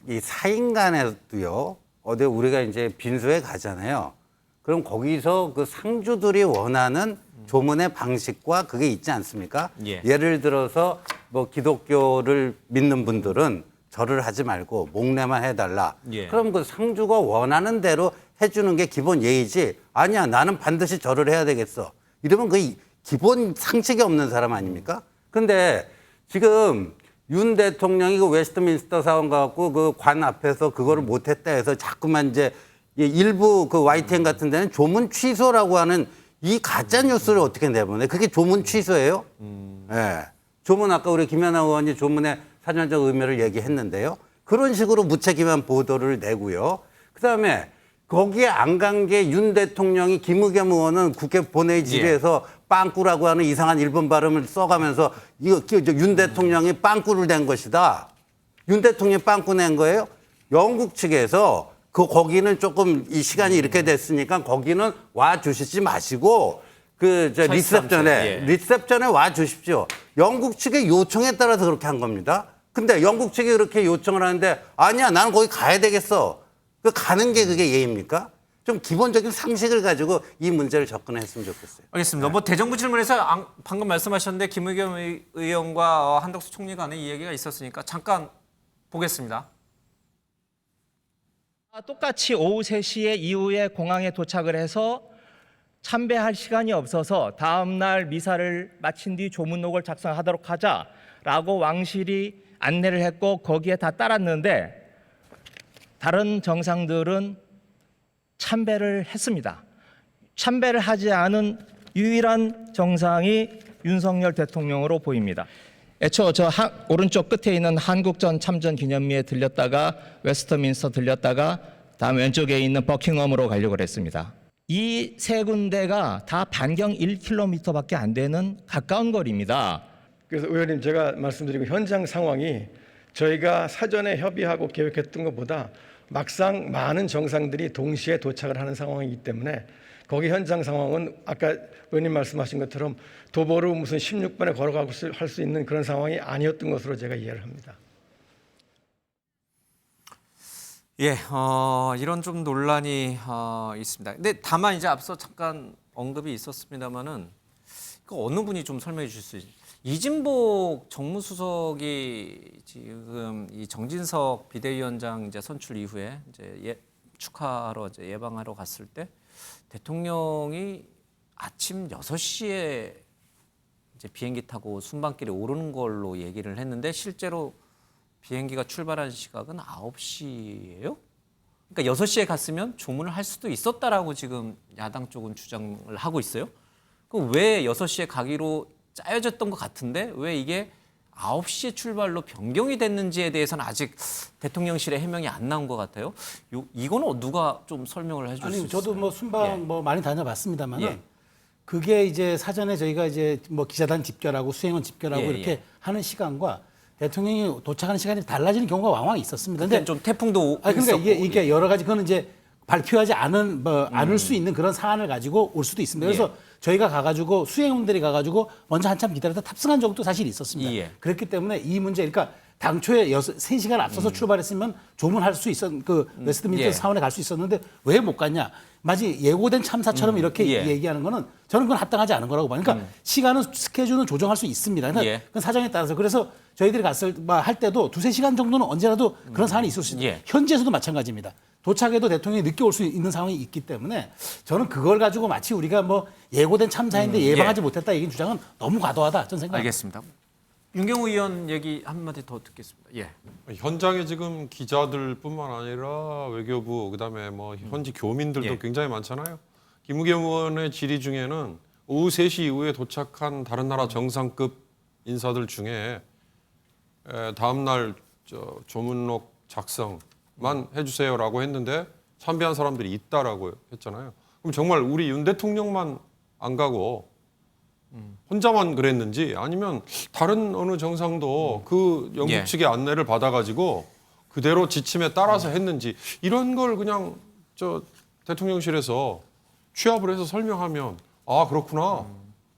이 사인 간에도요. 어디 우리가 이제 빈소에 가잖아요. 그럼 거기서 그 상주들이 원하는 조문의 방식과 그게 있지 않습니까? 예를 들어서 뭐 기독교를 믿는 분들은 절을 하지 말고 목례만 해달라. 그럼 그 상주가 원하는 대로 해주는 게 기본 예의지. 아니야, 나는 반드시 절을 해야 되겠어. 이러면 그 기본 상식이 없는 사람 아닙니까? 근데 지금 윤 대통령이 그 웨스트민스터 사원 갖고 그 관 앞에서 그거를 못했다 해서 자꾸만 이제 일부 그 YTN 같은 데는 조문 취소라고 하는 이 가짜 뉴스를 어떻게 내보내? 그게 조문 취소예요? 예. 조문 아까 우리 김연아 의원이 조문의 사전적 의미를 얘기했는데요. 그런 식으로 무책임한 보도를 내고요. 그다음에 거기에 안 간 게 윤 대통령이 김의겸 의원은 국회 본회의 질의에서 빵꾸라고 하는 이상한 일본 발음을 써가면서 이거 윤 대통령이 빵꾸를 낸 것이다. 윤 대통령이 빵꾸 낸 거예요. 영국 측에서 거기는 조금 이 시간이 이렇게 됐으니까 거기는 와 주시지 마시고 리셉션에 와 주십시오. 영국 측의 요청에 따라서 그렇게 한 겁니다. 근데 영국 측이 그렇게 요청을 하는데 아니야, 나는 거기 가야 되겠어. 그 가는 게 그게 예의입니까? 좀 기본적인 상식을 가지고 이 문제를 접근했으면 좋겠어요. 알겠습니다. 뭐 대정부 질문에서 방금 말씀하셨는데 김의겸 의원과 한덕수 총리 간의 이 얘기가 있었으니까 잠깐 보겠습니다. 똑같이 오후 3시에 이후에 공항에 도착을 해서 참배할 시간이 없어서 다음 날 미사를 마친 뒤 조문록을 작성하도록 하자라고 왕실이 안내를 했고 거기에 다 따랐는데 다른 정상들은 참배를 했습니다. 참배를 하지 않은 유일한 정상이 윤석열 대통령으로 보입니다. 애초 오른쪽 끝에 있는 한국전 참전 기념미에 들렸다가 웨스트민스터 들렸다가 다음 왼쪽에 있는 버킹엄으로 가려고 했습니다. 이 세 군데가 다 반경 1km밖에 안 되는 가까운 거리입니다. 그래서 의원님 제가 말씀드리고 현장 상황이 저희가 사전에 협의하고 계획했던 것보다 막상 많은 정상들이 동시에 도착을 하는 상황이기 때문에 거기 현장 상황은 아까 의원님 말씀하신 것처럼 도보로 무슨 16번에 걸어가고 할 수 있는 그런 상황이 아니었던 것으로 제가 이해를 합니다. 예, 이런 좀 논란이 있습니다. 근데 다만 이제 앞서 잠깐 언급이 있었습니다만은 그 어느 분이 좀 설명해 주실 수 있어요? 이진복 정무수석이 지금 이 정진석 비대위원장 이제 선출 이후에 이제 축하하러 이제 예방하러 갔을 때 대통령이 아침 6시에 이제 비행기 타고 순방길에 오르는 걸로 얘기를 했는데 실제로 비행기가 출발한 시각은 9시예요? 그러니까 6시에 갔으면 조문을 할 수도 있었다라고 지금 야당 쪽은 주장을 하고 있어요. 그럼 왜 6시에 가기로 짜여졌던 것 같은데 왜 이게 9시에 출발로 변경이 됐는지에 대해서는 아직 대통령실의 해명이 안 나온 것 같아요. 이거는 누가 좀 설명을 해줄 수 있어요? 아니 저도 뭐 순방 예. 뭐 많이 다녀봤습니다만은 예. 그게 이제 사전에 저희가 이제 뭐 기자단 집결하고 수행원 집결하고 예, 이렇게 예. 하는 시간과 대통령이 도착하는 시간이 달라지는 경우가 왕왕 있었습니다. 근데 좀 태풍도 그러니까 있었고, 이게 여러 가지 그거는 이제 발표하지 않을 수 있는 그런 사안을 가지고 올 수도 있습니다. 그래서 저희가 가가지고 수행원들이 가가지고 먼저 한참 기다렸다 탑승한 적도 사실 있었습니다. 예. 그렇기 때문에 이 문제, 그러니까 당초에 3시간 앞서서 출발했으면 조문할 수 웨스트민스터 예. 사원에 갈 수 있었는데 왜 못 갔냐? 마치 예고된 참사처럼 이렇게 예. 얘기하는 거는 저는 그건 합당하지 않은 거라고 봐요. 그러니까 시간은 스케줄은 조정할 수 있습니다. 그러니까 예. 그건 사정에 따라서 그래서 저희들이 할 때도 2-3시간 정도는 언제라도 그런 사안이 있을 수 있어요. 예. 현지에서도 마찬가지입니다. 도착해도 대통령이 늦게 올 수 있는 상황이 있기 때문에 저는 그걸 가지고 마치 우리가 뭐 예고된 참사인데 예방하지 못했다 이런 주장은 너무 과도하다 저는 생각합니다. 알겠습니다. 윤경우 의원 얘기 한마디 더 듣겠습니다. 예. 현장에 지금 기자들뿐만 아니라 외교부 그다음에 뭐 현지 교민들도 예. 굉장히 많잖아요. 김우겸 의원의 질의 중에는 오후 3시 이후에 도착한 다른 나라 정상급 인사들 중에 다음 날 조문록 작성만 해주세요라고 했는데 참배한 사람들이 있다라고 했잖아요. 그럼 정말 우리 윤 대통령만 안 가고 혼자만 그랬는지 아니면 다른 어느 정상도 그 영국 예. 측의 안내를 받아가지고 그대로 지침에 따라서 했는지 이런 걸 그냥 대통령실에서 취합을 해서 설명하면 아 그렇구나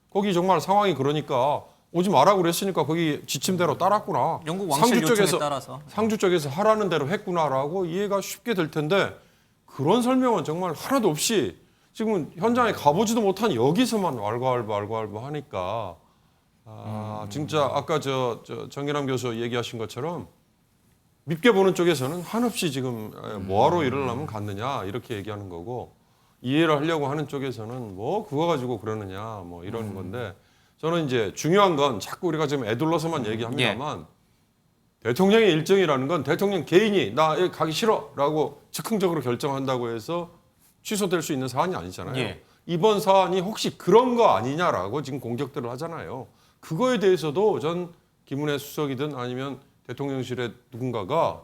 거기 정말 상황이 그러니까 오지 마라고 그랬으니까 거기 지침대로 따랐구나. 영국 왕실 요청에 따라서. 상주 쪽에서 하라는 대로 했구나라고 이해가 쉽게 될 텐데 그런 설명은 정말 하나도 없이 지금 현장에 가보지도 못한 여기서만 왈가왈부 하니까 진짜 아까 정기남 교수 얘기하신 것처럼 밉게 보는 쪽에서는 한없이 지금 뭐하러 이러려면 갔느냐 이렇게 얘기하는 거고 이해를 하려고 하는 쪽에서는 뭐 그거 가지고 그러느냐 뭐 이런 건데 저는 이제 중요한 건 자꾸 우리가 지금 애둘러서만 얘기합니다만 대통령의 일정이라는 건 대통령 개인이 나 여기 가기 싫어라고 즉흥적으로 결정한다고 해서 취소될 수 있는 사안이 아니잖아요. 예. 이번 사안이 혹시 그런 거 아니냐라고 지금 공격들을 하잖아요. 그거에 대해서도 전 김은혜 수석이든 아니면 대통령실의 누군가가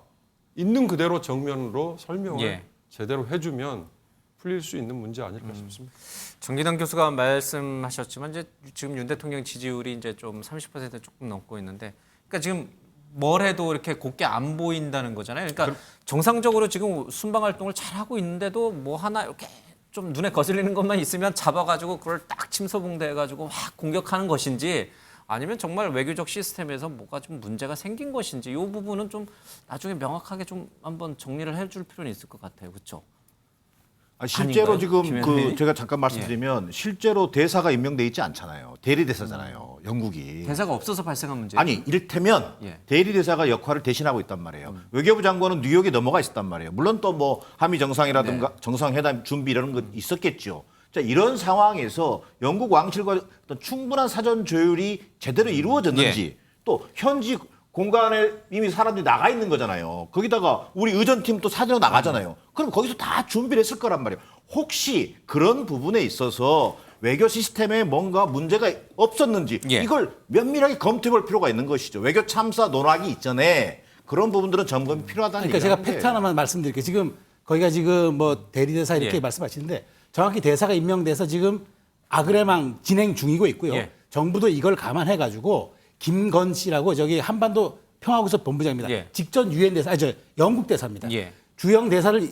있는 그대로 정면으로 설명을 예. 제대로 해주면 풀릴 수 있는 문제 아닐까 싶습니다. 정기당 교수가 말씀하셨지만 이제 지금 윤 대통령 지지율이 이제 좀 30% 조금 넘고 있는데, 그러니까 지금 뭘 해도 이렇게 곱게 안 보인다는 거잖아요. 그러니까 정상적으로 지금 순방 활동을 잘 하고 있는데도 뭐 하나 이렇게 좀 눈에 거슬리는 것만 있으면 잡아가지고 그걸 딱 침소봉대해가지고 확 공격하는 것인지, 아니면 정말 외교적 시스템에서 뭐가 좀 문제가 생긴 것인지, 이 부분은 좀 나중에 명확하게 좀 한번 정리를 해줄 필요는 있을 것 같아요. 그렇죠? 실제로 아닌가요? 지금 김현미? 제가 잠깐 말씀드리면 실제로 대사가 임명돼 있지 않잖아요. 대리 대사잖아요. 영국이. 대사가 없어서 발생한 문제예요. 아니 이를테면 예. 대리 대사가 역할을 대신하고 있단 말이에요. 외교부 장관은 뉴욕에 넘어가 있었단 말이에요. 물론 또 뭐 한미 정상이라든가 정상회담 준비 이런 거 있었겠죠. 자, 이런 상황에서 영국 왕실과 어떤 충분한 사전 조율이 제대로 이루어졌는지 또 현지 공간에 이미 사람들이 나가 있는 거잖아요. 거기다가 우리 의전팀도 사전으로 나가잖아요. 그럼 거기서 다 준비를 했을 거란 말이에요. 혹시 그런 부분에 있어서 외교 시스템에 뭔가 문제가 없었는지 예. 이걸 면밀하게 검토해 볼 필요가 있는 것이죠. 외교 참사 논하기 이전에 그런 부분들은 점검이 필요하다는 그러니까 얘기를 제가 하는 팩트 거예요. 하나만 말씀드릴게요. 지금 거기가 지금 뭐 대리대사 이렇게 예. 말씀하시는데 정확히 대사가 임명돼서 지금 아그레망 진행 중이고 있고요. 예. 정부도 이걸 감안해가지고 김건 씨라고 저기 한반도 평화구섭 본부장입니다. 예. 직전 유엔 대사, 영국 대사입니다. 예. 주영 대사를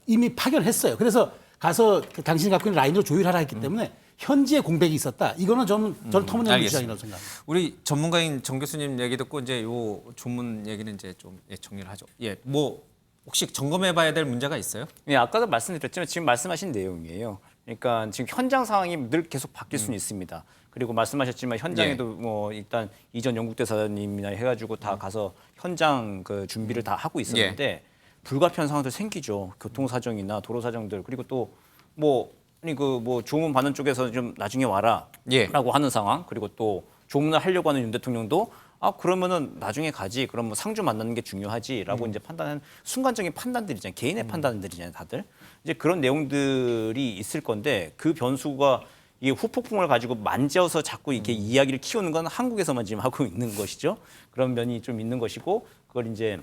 이미 파견했어요. 그래서 가서 당신이 갖고 있는 라인으로 조율하라 했기 때문에 현지에 공백이 있었다. 이거는 저는 터무니없는 알겠습니다. 주장이라고 생각합니다. 우리 전문가인 정 교수님 얘기 듣고 이제 요 조문 얘기는 이제 좀 정리를 하죠. 예, 뭐 혹시 점검해봐야 될 문제가 있어요? 예, 아까도 말씀드렸지만 지금 말씀하신 내용이에요. 그러니까 지금 현장 상황이 늘 계속 바뀔 수는 있습니다. 그리고 말씀하셨지만 현장에도 뭐 일단 이전 영국 대사님이나 해가지고 다 가서 현장 그 준비를 다 하고 있었는데 불가피한 상황들 생기죠. 교통 사정이나 도로 사정들 그리고 또 뭐 아니 그 뭐 조문 받는 쪽에서 좀 나중에 와라라고 하는 상황 그리고 또 조문을 하려고 하는 윤 대통령도 아 그러면은 나중에 가지 그럼 뭐 상주 만나는 게 중요하지라고 이제 판단하는 순간적인 판단들이잖아요. 개인의 판단들이잖아요, 다들. 이제 그런 내용들이 있을 건데 그 변수가 이 후폭풍을 가지고 만져서 자꾸 이렇게 이야기를 키우는 건 한국에서만 지금 하고 있는 것이죠. 그런 면이 좀 있는 것이고 그걸 이제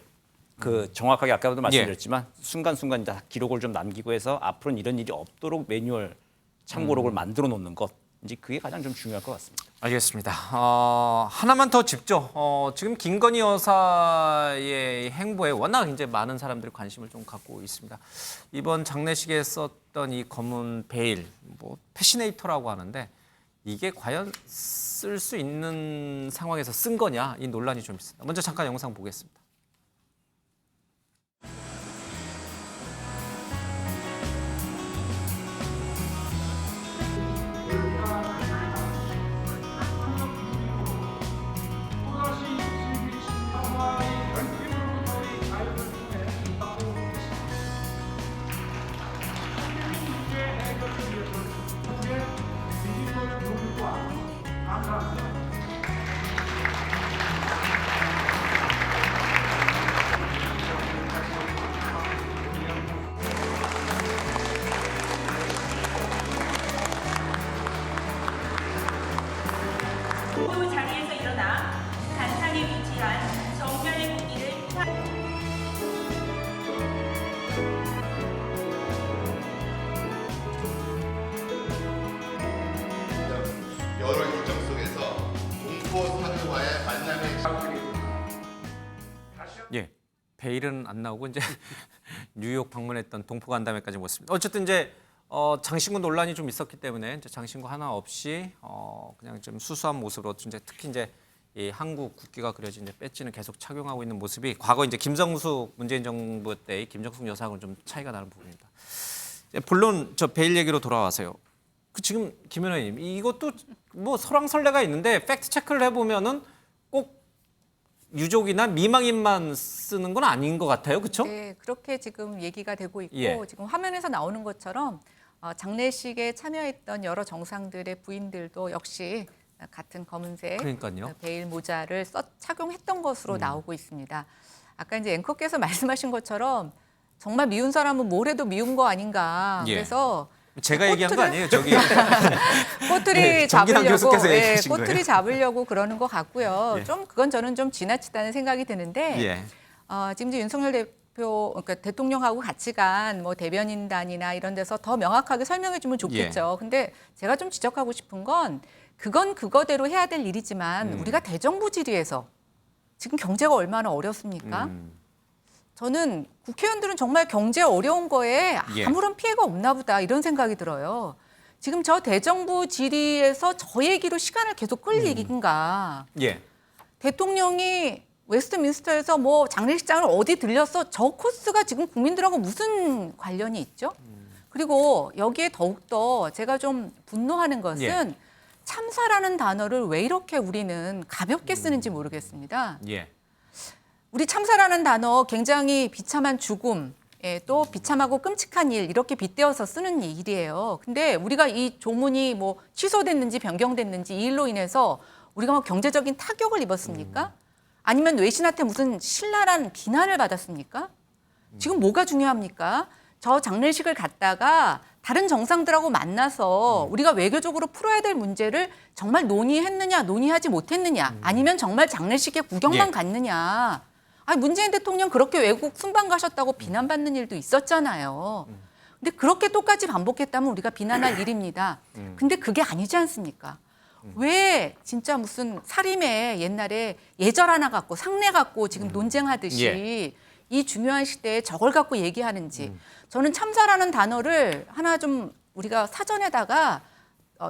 그 정확하게 아까도 말씀드렸지만 순간순간 다 기록을 좀 남기고 해서 앞으로는 이런 일이 없도록 매뉴얼 참고록을 만들어 놓는 것 이제 그게 가장 좀 중요할 것 같습니다. 알겠습니다. 하나만 더 짚죠. 지금 김건희 여사의 행보에 워낙 이제 많은 사람들이 관심을 좀 갖고 있습니다. 이번 장례식에 썼던 이 검은 베일, 뭐 패시네이터라고 하는데 이게 과연 쓸 수 있는 상황에서 쓴 거냐 이 논란이 좀 있습니다. 먼저 잠깐 영상 보겠습니다. 그 자리에서 일어나 간상에 위치한 정면의 고기를 여러 일정 속에서 공포 사회와의 만남의 예, 베일은 안 나오고 이제 뉴욕 방문했던 동포 간담회까지 모습니다. 어쨌든 이제 장신구 논란이 좀 있었기 때문에 이제 장신구 하나 없이 그냥 좀 수수한 모습으로 이제 특히 이제 이 한국 국기가 그려진 이제 배지는 계속 착용하고 있는 모습이 과거 이제 김정숙 문재인 정부 때의 김정숙 여사하고는 좀 차이가 나는 부분입니다. 물론 저 베일 얘기로 돌아와서요. 그 지금 김 의원님 이것도 뭐 설왕설래가 있는데 팩트 체크를 해보면은 꼭 유족이나 미망인만 쓰는 건 아닌 것 같아요, 그렇죠? 네, 그렇게 지금 얘기가 되고 있고 예. 지금 화면에서 나오는 것처럼 장례식에 참여했던 여러 정상들의 부인들도 역시 같은 검은색 그러니까요. 베일 모자를 착용했던 것으로 나오고 있습니다. 아까 이제 앵커께서 말씀하신 것처럼 정말 미운 사람은 뭘 해도 미운 거 아닌가. 예. 그래서 제가 얘기한 거 아니에요, 저기. 꼬투리 네, 정기남 잡으려고 교수께서 얘기하신 꼬투리 거예요. 잡으려고 그러는 것 같고요. 예. 좀 그건 저는 좀 지나치다는 생각이 드는데 예. 지금 이제 윤석열 대표 그러니까 대통령하고 같이 간 뭐 대변인단이나 이런 데서 더 명확하게 설명해 주면 좋겠죠. 근데 제가 좀 지적하고 싶은 건 그건 그거대로 해야 될 일이지만 우리가 대정부 질의에서 지금 경제가 얼마나 어렵습니까? 저는 국회의원들은 정말 경제 어려운 거에 예. 아무런 피해가 없나 보다 이런 생각이 들어요. 지금 저 대정부 질의에서 저 얘기로 시간을 계속 끌 얘기인가. 예. 대통령이 웨스트민스터에서 뭐 장례식장을 어디 들렸어. 저 코스가 지금 국민들하고 무슨 관련이 있죠? 그리고 여기에 더욱더 제가 좀 분노하는 것은 예. 참사라는 단어를 왜 이렇게 우리는 가볍게 쓰는지 모르겠습니다. 예. 우리 참사라는 단어 굉장히 비참한 죽음, 또 비참하고 끔찍한 일 이렇게 빗대어서 쓰는 일이에요. 근데 우리가 이 조문이 뭐 취소됐는지 변경됐는지 이 일로 인해서 우리가 뭐 경제적인 타격을 입었습니까? 아니면 외신한테 무슨 신랄한 비난을 받았습니까? 지금 뭐가 중요합니까? 저 장례식을 갔다가 다른 정상들하고 만나서 우리가 외교적으로 풀어야 될 문제를 정말 논의했느냐, 논의하지 못했느냐, 아니면 정말 장례식에 구경만 예. 갔느냐. 아니, 문재인 대통령 그렇게 외국 순방 가셨다고 비난받는 일도 있었잖아요. 근데 그렇게 똑같이 반복했다면 우리가 비난할 일입니다. 근데 그게 아니지 않습니까? 왜 진짜 무슨 사림에 옛날에 예절 하나 갖고 상례 갖고 지금 논쟁하듯이 이 중요한 시대에 저걸 갖고 얘기하는지. 저는 참사라는 단어를 하나 좀 우리가 사전에다가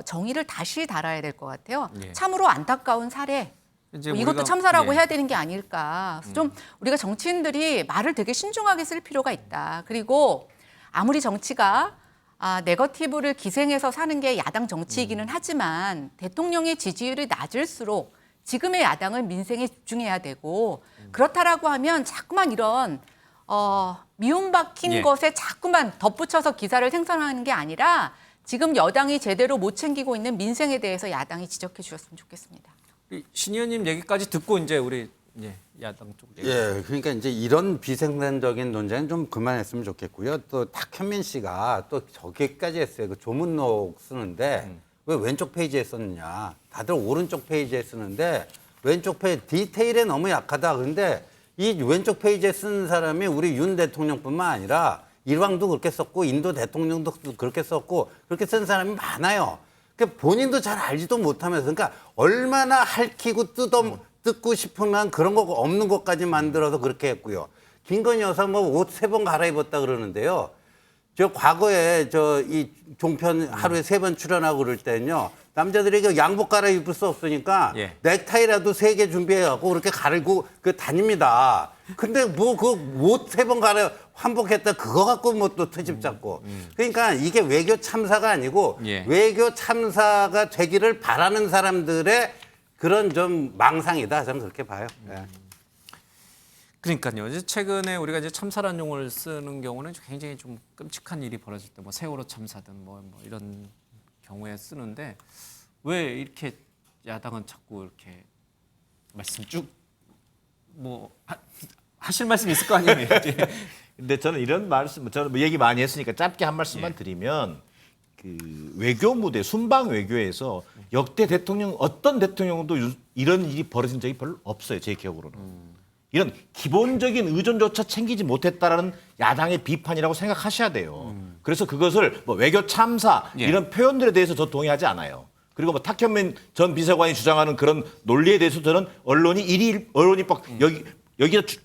정의를 다시 달아야 될 것 같아요. 예. 참으로 안타까운 사례. 이제 뭐 이것도 우리가- 참사라고 예. 해야 되는 게 아닐까. 그래서 좀 우리가 정치인들이 말을 되게 신중하게 쓸 필요가 있다. 그리고 아무리 정치가 네거티브를 기생해서 사는 게 야당 정치이기는 하지만 대통령의 지지율이 낮을수록 지금의 야당은 민생에 집중해야 되고 그렇다라고 하면 자꾸만 이런 미움 박힌 예. 것에 자꾸만 덧붙여서 기사를 생산하는 게 아니라 지금 여당이 제대로 못 챙기고 있는 민생에 대해서 야당이 지적해 주셨으면 좋겠습니다. 신 의원님 얘기까지 듣고 이제 우리 야당 쪽 얘기. 예, 그러니까 이제 이런 비생산적인 논쟁은 좀 그만했으면 좋겠고요. 또 탁현민 씨가 또 저기까지 했어요. 그 조문록 쓰는데 왜 왼쪽 페이지에 썼느냐. 다들 오른쪽 페이지에 쓰는데 왼쪽 페이지 디테일에 너무 약하다. 그런데 이 왼쪽 페이지에 쓴 사람이 우리 윤 대통령뿐만 아니라 일왕도 그렇게 썼고 인도 대통령도 그렇게 썼고 그렇게 쓴 사람이 많아요. 그러니까 본인도 잘 알지도 못하면서 그러니까 얼마나 핥히고 뜯고 싶으면 그런 거 없는 것까지 만들어서 그렇게 했고요. 김건희 여사 뭐 옷 3번 갈아입었다 그러는데요. 저 과거에 저 이 종편 하루에 3번 출연하고 그럴 때는요. 남자들이 양복 갈아입을 수 없으니까 예. 넥타이라도 3개 준비해갖고 그렇게 가르고 다닙니다. 근데 뭐 그 옷 3번 환복했다 그거 갖고 뭐 또 트집 잡고. 그러니까 이게 외교 참사가 아니고 예. 외교 참사가 되기를 바라는 사람들의 그런 좀 망상이다. 저는 그렇게 봐요. 예. 그러니까요. 이제 최근에 우리가 이제 참사란 용어를 쓰는 경우는 굉장히 좀 끔찍한 일이 벌어질 때 뭐 세월호 참사든 뭐 이런 경우에 쓰는데 왜 이렇게 야당은 자꾸 이렇게 말씀 쭉 뭐 하실 말씀 있을 거 아니에요. 근데 저는 이런 말씀, 저는 뭐 얘기 많이 했으니까 짧게 한 말씀만 드리면 그 외교 무대, 순방 외교에서 역대 대통령 어떤 대통령도 이런 일이 벌어진 적이 별로 없어요. 제 기억으로는. 이런 기본적인 의존조차 챙기지 못했다라는 야당의 비판이라고 생각하셔야 돼요. 그래서 그것을 뭐 외교 참사 이런 표현들에 대해서 저 동의하지 않아요. 그리고 뭐 탁현민 전 비서관이 주장하는 그런 논리에 대해서 저는 언론이 막 여기다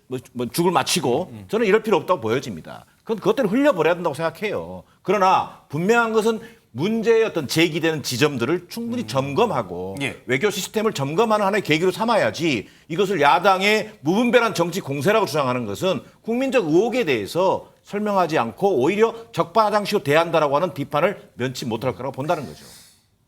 죽을 맞히고 저는 이럴 필요 없다고 보여집니다. 그건 그것대로 흘려버려야 된다고 생각해요. 그러나 분명한 것은 문제의 어떤 제기되는 지점들을 충분히 점검하고 외교 시스템을 점검하는 하나의 계기로 삼아야지 이것을 야당의 무분별한 정치 공세라고 주장하는 것은 국민적 의혹에 대해서 설명하지 않고 오히려 적반하장식으로 대한다라고 하는 비판을 면치 못할 거라고 본다는 거죠.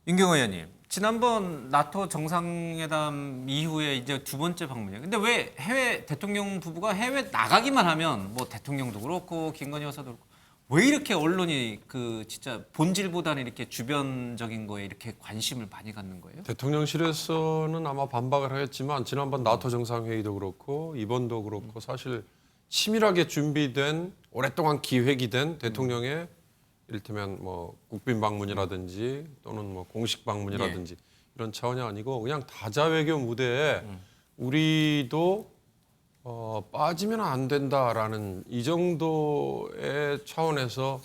윤경호 의원님, 지난번 나토 정상회담 이후에 이제 2번째 방문이에요. 근데 왜 해외 대통령 부부가 해외 나가기만 하면 뭐 대통령도 그렇고 김건희 여사도 그렇고 왜 이렇게 언론이 그 진짜 본질보다는 이렇게 주변적인 거에 이렇게 관심을 많이 갖는 거예요? 대통령실에서는 아마 반박을 하겠지만 지난번 나토 정상회의도 그렇고 이번도 그렇고 사실 치밀하게 준비된 오랫동안 기획이 된 대통령의 이를테면 뭐 국빈 방문이라든지 또는 뭐 공식 방문이라든지 이런 차원이 아니고 그냥 다자 외교 무대에 우리도 빠지면 안 된다라는 이 정도의 차원에서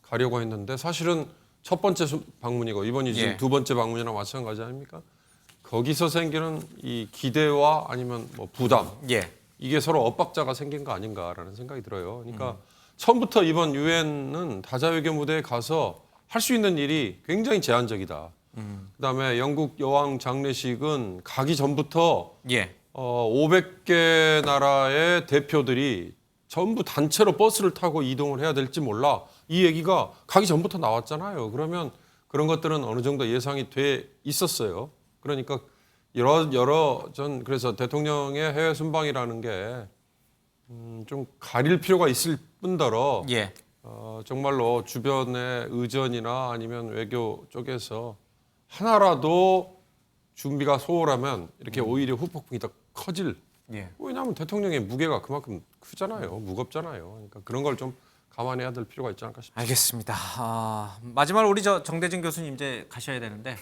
가려고 했는데 사실은 첫 번째 방문이고 이번이 지금 2번째 방문이랑 마찬가지 아닙니까? 거기서 생기는 이 기대와 아니면 뭐 부담 이게 서로 엇박자가 생긴 거 아닌가라는 생각이 들어요. 그러니까 처음부터 이번 유엔은 다자 외교 무대에 가서 할 수 있는 일이 굉장히 제한적이다. 그다음에 영국 여왕 장례식은 가기 전부터 500개 나라의 대표들이 전부 단체로 버스를 타고 이동을 해야 될지 몰라. 이 얘기가 가기 전부터 나왔잖아요. 그러면 그런 것들은 어느 정도 예상이 돼 있었어요. 그러니까 전 그래서 대통령의 해외 순방이라는 게 좀 가릴 필요가 있을 뿐더러 정말로 주변의 의전이나 아니면 외교 쪽에서 하나라도 준비가 소홀하면 이렇게 오히려 후폭풍이 더 커질. 왜냐하면 대통령의 무게가 그만큼 크잖아요. 무겁잖아요. 그러니까 그런 걸 좀 감안해야 될 필요가 있지 않을까 싶습니다. 알겠습니다. 마지막으로 우리 정대진 교수님 이제 가셔야 되는데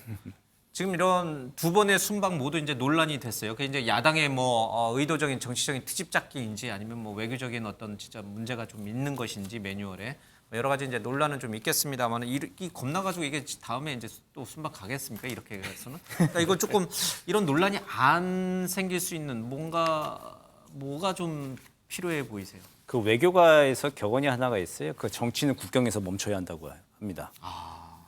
지금 이런 두 번의 순방 모두 이제 논란이 됐어요. 그게 이제 야당의 뭐 의도적인 정치적인 트집 잡기인지 아니면 뭐 외교적인 어떤 진짜 문제가 좀 있는 것인지 매뉴얼에 여러 가지 이제 논란은 좀 있겠습니다만 이 겁나가지고 이게 다음에 이제 또 순방 가겠습니까? 이렇게 해서는 그러니까 이거 조금 이런 논란이 안 생길 수 있는 뭐가 좀 필요해 보이세요? 그 외교가에서 격언이 하나가 있어요. 그 정치는 국경에서 멈춰야 한다고 합니다.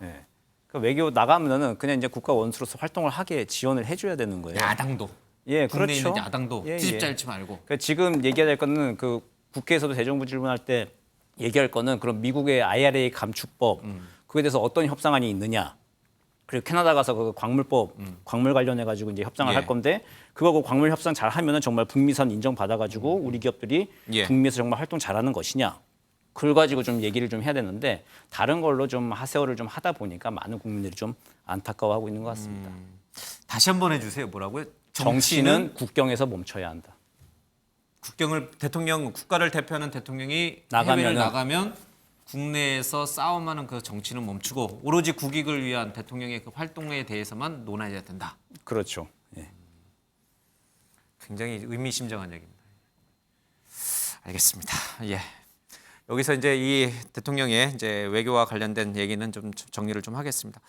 네. 그 외교 나가면은 그냥 이제 국가 원수로서 활동을 하게 지원을 해줘야 되는 거예요. 야당도. 예, 국내에 그렇죠. 있는 야당도 트집 잡지 말고. 그러니까 지금 얘기해야 될 거는 그 국회에서도 대정부 질문할 때 얘기할 거는 그럼 미국의 IRA 감축법 그에 대해서 어떤 협상안이 있느냐. 그리고 캐나다 가서 그 광물법, 광물 관련해 가지고 이제 협상을 할 건데 그거 그 광물 협상 잘 하면은 정말 북미선 인정 받아 가지고 우리 기업들이 북미에서 정말 활동 잘하는 것이냐. 그걸 가지고 좀 얘기를 좀 해야 되는데 다른 걸로 좀 하세요를 좀 하다 보니까 많은 국민들이 좀 안타까워하고 있는 것 같습니다. 다시 한번 해주세요. 뭐라고요? 정치는 국경에서 멈춰야 한다. 국가를 대표하는 대통령이 해외를 나가면 국내에서 싸움하는 그 정치는 멈추고 오로지 국익을 위한 대통령의 그 활동에 대해서만 논해야 된다. 그렇죠. 예. 굉장히 의미심장한 얘기입니다. 알겠습니다. 예. 여기서 이제 이 대통령의 이제 외교와 관련된 얘기는 좀 정리를 좀 하겠습니다.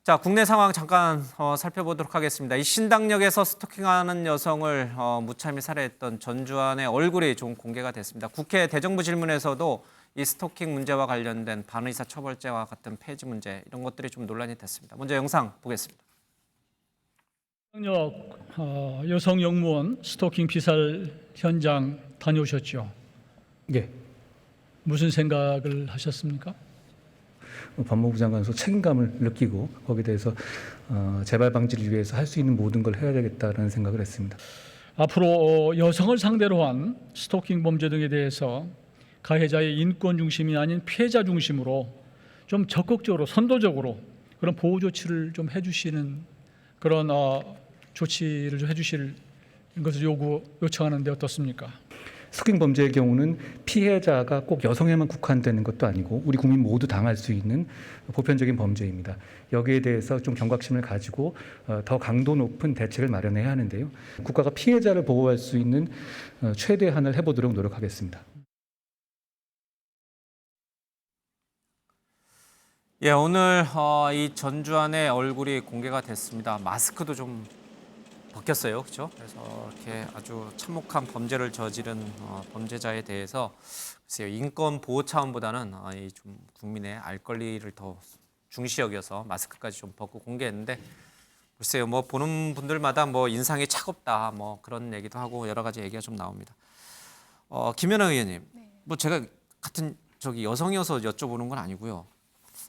자, 국내 상황 잠깐 살펴보도록 하겠습니다. 이 신당역에서 스토킹하는 여성을 무참히 살해했던 전주환의 얼굴이 좀 공개가 됐습니다. 국회 대정부 질문에서도 이 스토킹 문제와 관련된 반의사 처벌제와 같은 폐지 문제 이런 것들이 좀 논란이 됐습니다. 먼저 영상 보겠습니다. 신당역 여성 영무원 스토킹 피살 현장 다녀오셨죠? 예. 무슨 생각을 하셨습니까? 법무부 장관으로서 책임감을 느끼고 거기에 대해서 재발 방지를 위해서 할 수 있는 모든 걸 해야 되겠다라는 생각을 했습니다. 앞으로 여성을 상대로 한 스토킹 범죄 등에 대해서 가해자의 인권 중심이 아닌 피해자 중심으로 좀 적극적으로 선도적으로 그런 보호 조치를 좀 해주시는 그런 조치를 좀 해주실 것을 요청하는데 어떻습니까? 스토킹 범죄의 경우는 피해자가 꼭 여성에만 국한되는 것도 아니고 우리 국민 모두 당할 수 있는 보편적인 범죄입니다. 여기에 대해서 좀 경각심을 가지고 더 강도 높은 대책을 마련해야 하는데요. 국가가 피해자를 보호할 수 있는 최대한을 해보도록 노력하겠습니다. 예, 오늘 이 전주환의 얼굴이 공개가 됐습니다. 마스크도 좀 벗겼어요, 그렇죠? 그래서 이렇게 아주 참혹한 범죄를 저지른 범죄자에 대해서 글쎄요, 인권 보호 차원보다는 이 좀 국민의 알 권리를 더 중시 여겨서 마스크까지 좀 벗고 공개했는데 글쎄요, 뭐 보는 분들마다 뭐 인상이 차갑다, 뭐 그런 얘기도 하고 여러 가지 얘기가 좀 나옵니다. 김연아 의원님, 뭐 제가 같은 여성이어서 여쭤보는 건 아니고요.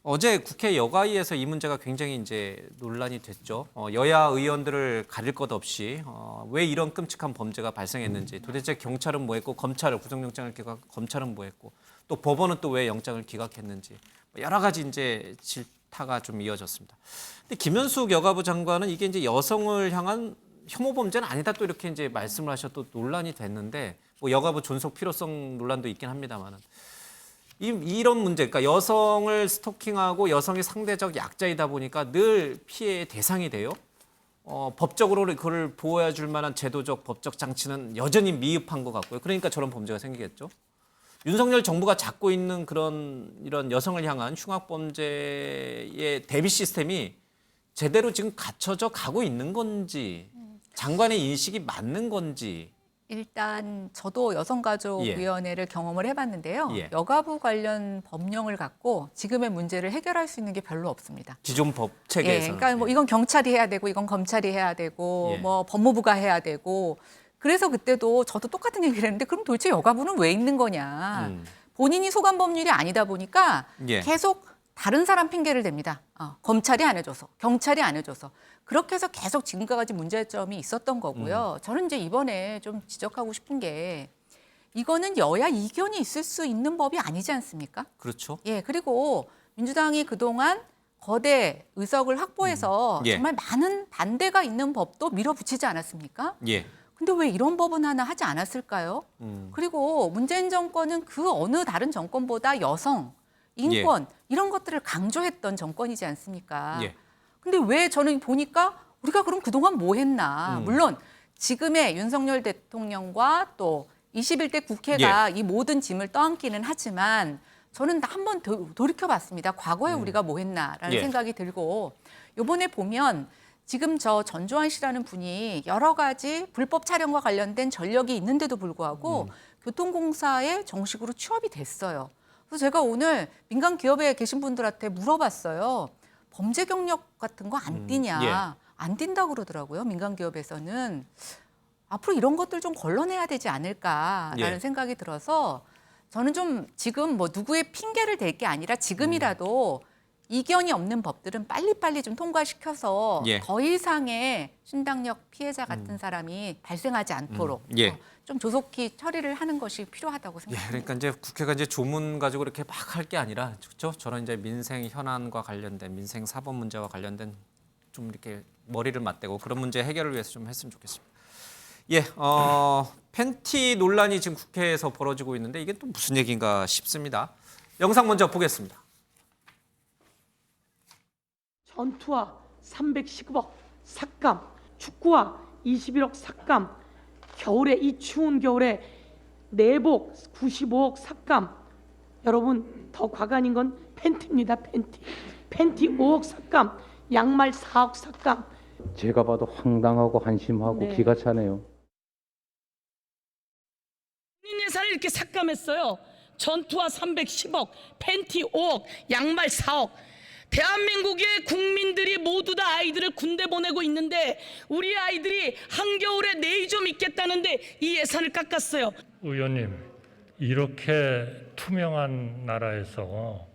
어제 국회 여가위에서 이 문제가 굉장히 이제 논란이 됐죠. 여야 의원들을 가릴 것 없이 왜 이런 끔찍한 범죄가 발생했는지, 도대체 경찰은 뭐 했고, 구속영장을 기각, 검찰은 뭐 했고, 또 법원은 또 왜 영장을 기각했는지 여러 가지 이제 질타가 좀 이어졌습니다. 근데 김현숙 여가부 장관은 이게 이제 여성을 향한 혐오 범죄는 아니다 또 이렇게 이제 말씀을 하셔도 논란이 됐는데, 뭐 여가부 존속 필요성 논란도 있긴 합니다만은. 이런 문제, 그러니까 여성을 스토킹하고 여성이 상대적 약자이다 보니까 늘 피해의 대상이 돼요. 법적으로 그걸 보호해 줄 만한 제도적, 법적 장치는 여전히 미흡한 것 같고요. 그러니까 저런 범죄가 생기겠죠. 윤석열 정부가 잡고 있는 이런 여성을 향한 흉악 범죄의 대비 시스템이 제대로 지금 갖춰져 가고 있는 건지, 장관의 인식이 맞는 건지. 일단 저도 여성가족위원회를 경험을 해봤는데요. 예. 여가부 관련 법령을 갖고 지금의 문제를 해결할 수 있는 게 별로 없습니다. 기존 법 체계에서. 그러니까 뭐 이건 경찰이 해야 되고 이건 검찰이 해야 되고 뭐 법무부가 해야 되고 그래서 그때도 저도 똑같은 얘기를 했는데 그럼 도대체 여가부는 왜 있는 거냐. 본인이 소관 법률이 아니다 보니까 계속 다른 사람 핑계를 댑니다. 검찰이 안 해줘서, 경찰이 안 해줘서. 그렇게 해서 계속 지금까지 문제점이 있었던 거고요. 저는 이제 이번에 좀 지적하고 싶은 게 이거는 여야 이견이 있을 수 있는 법이 아니지 않습니까? 그렇죠. 예, 그리고 민주당이 그동안 거대 의석을 확보해서 정말 많은 반대가 있는 법도 밀어붙이지 않았습니까? 예. 근데 왜 이런 법은 하나 하지 않았을까요? 그리고 문재인 정권은 그 어느 다른 정권보다 여성, 인권 이런 것들을 강조했던 정권이지 않습니까? 근데 왜 저는 보니까 우리가 그럼 그동안 뭐 했나? 물론 지금의 윤석열 대통령과 또 21대 국회가 이 모든 짐을 떠안기는 하지만 저는 한번 돌이켜봤습니다. 과거에 우리가 뭐 했나라는 생각이 들고 이번에 보면 지금 저 전주환 씨라는 분이 여러 가지 불법 촬영과 관련된 전력이 있는데도 불구하고 교통공사에 정식으로 취업이 됐어요. 그래서 제가 오늘 민간 기업에 계신 분들한테 물어봤어요. 범죄 경력 같은 거 안 띄냐? 안 띈다고 그러더라고요. 민간 기업에서는. 앞으로 이런 것들 좀 걸러내야 되지 않을까라는 생각이 들어서 저는 좀 지금 뭐 누구의 핑계를 댈 게 아니라 지금이라도 이견이 없는 법들은 빨리빨리 좀 통과시켜서 더 이상의 신당역 피해자 같은 사람이 발생하지 않도록 좀 조속히 처리를 하는 것이 필요하다고 생각합니다. 그러니까 이제 국회가 이제 조문 가지고 이렇게 막 할 게 아니라 그렇죠? 저런 이제 민생 현안과 관련된 민생 사법 문제와 관련된 좀 이렇게 머리를 맞대고 그런 문제 해결을 위해서 좀 했으면 좋겠습니다. 팬티 논란이 지금 국회에서 벌어지고 있는데 이게 또 무슨 얘기인가 싶습니다. 영상 먼저 보겠습니다. 전투와 310억 삭감, 축구와 21억 삭감, 겨울에 이 추운 겨울에 내복 95억 삭감. 여러분 더 과간인 건 팬티입니다. 팬티 5억 삭감, 양말 4억 삭감. 제가 봐도 황당하고 한심하고 기가 차네요. 본인 예산을 이렇게 삭감했어요. 전투와 310억, 팬티 5억, 양말 4억. 대한민국의 국민들이 모두 다 아이들을 군대 보내고 있는데 우리 아이들이 한겨울에 내의 좀 있겠다는데 이 예산을 깎았어요. 의원님, 이렇게 투명한 나라에서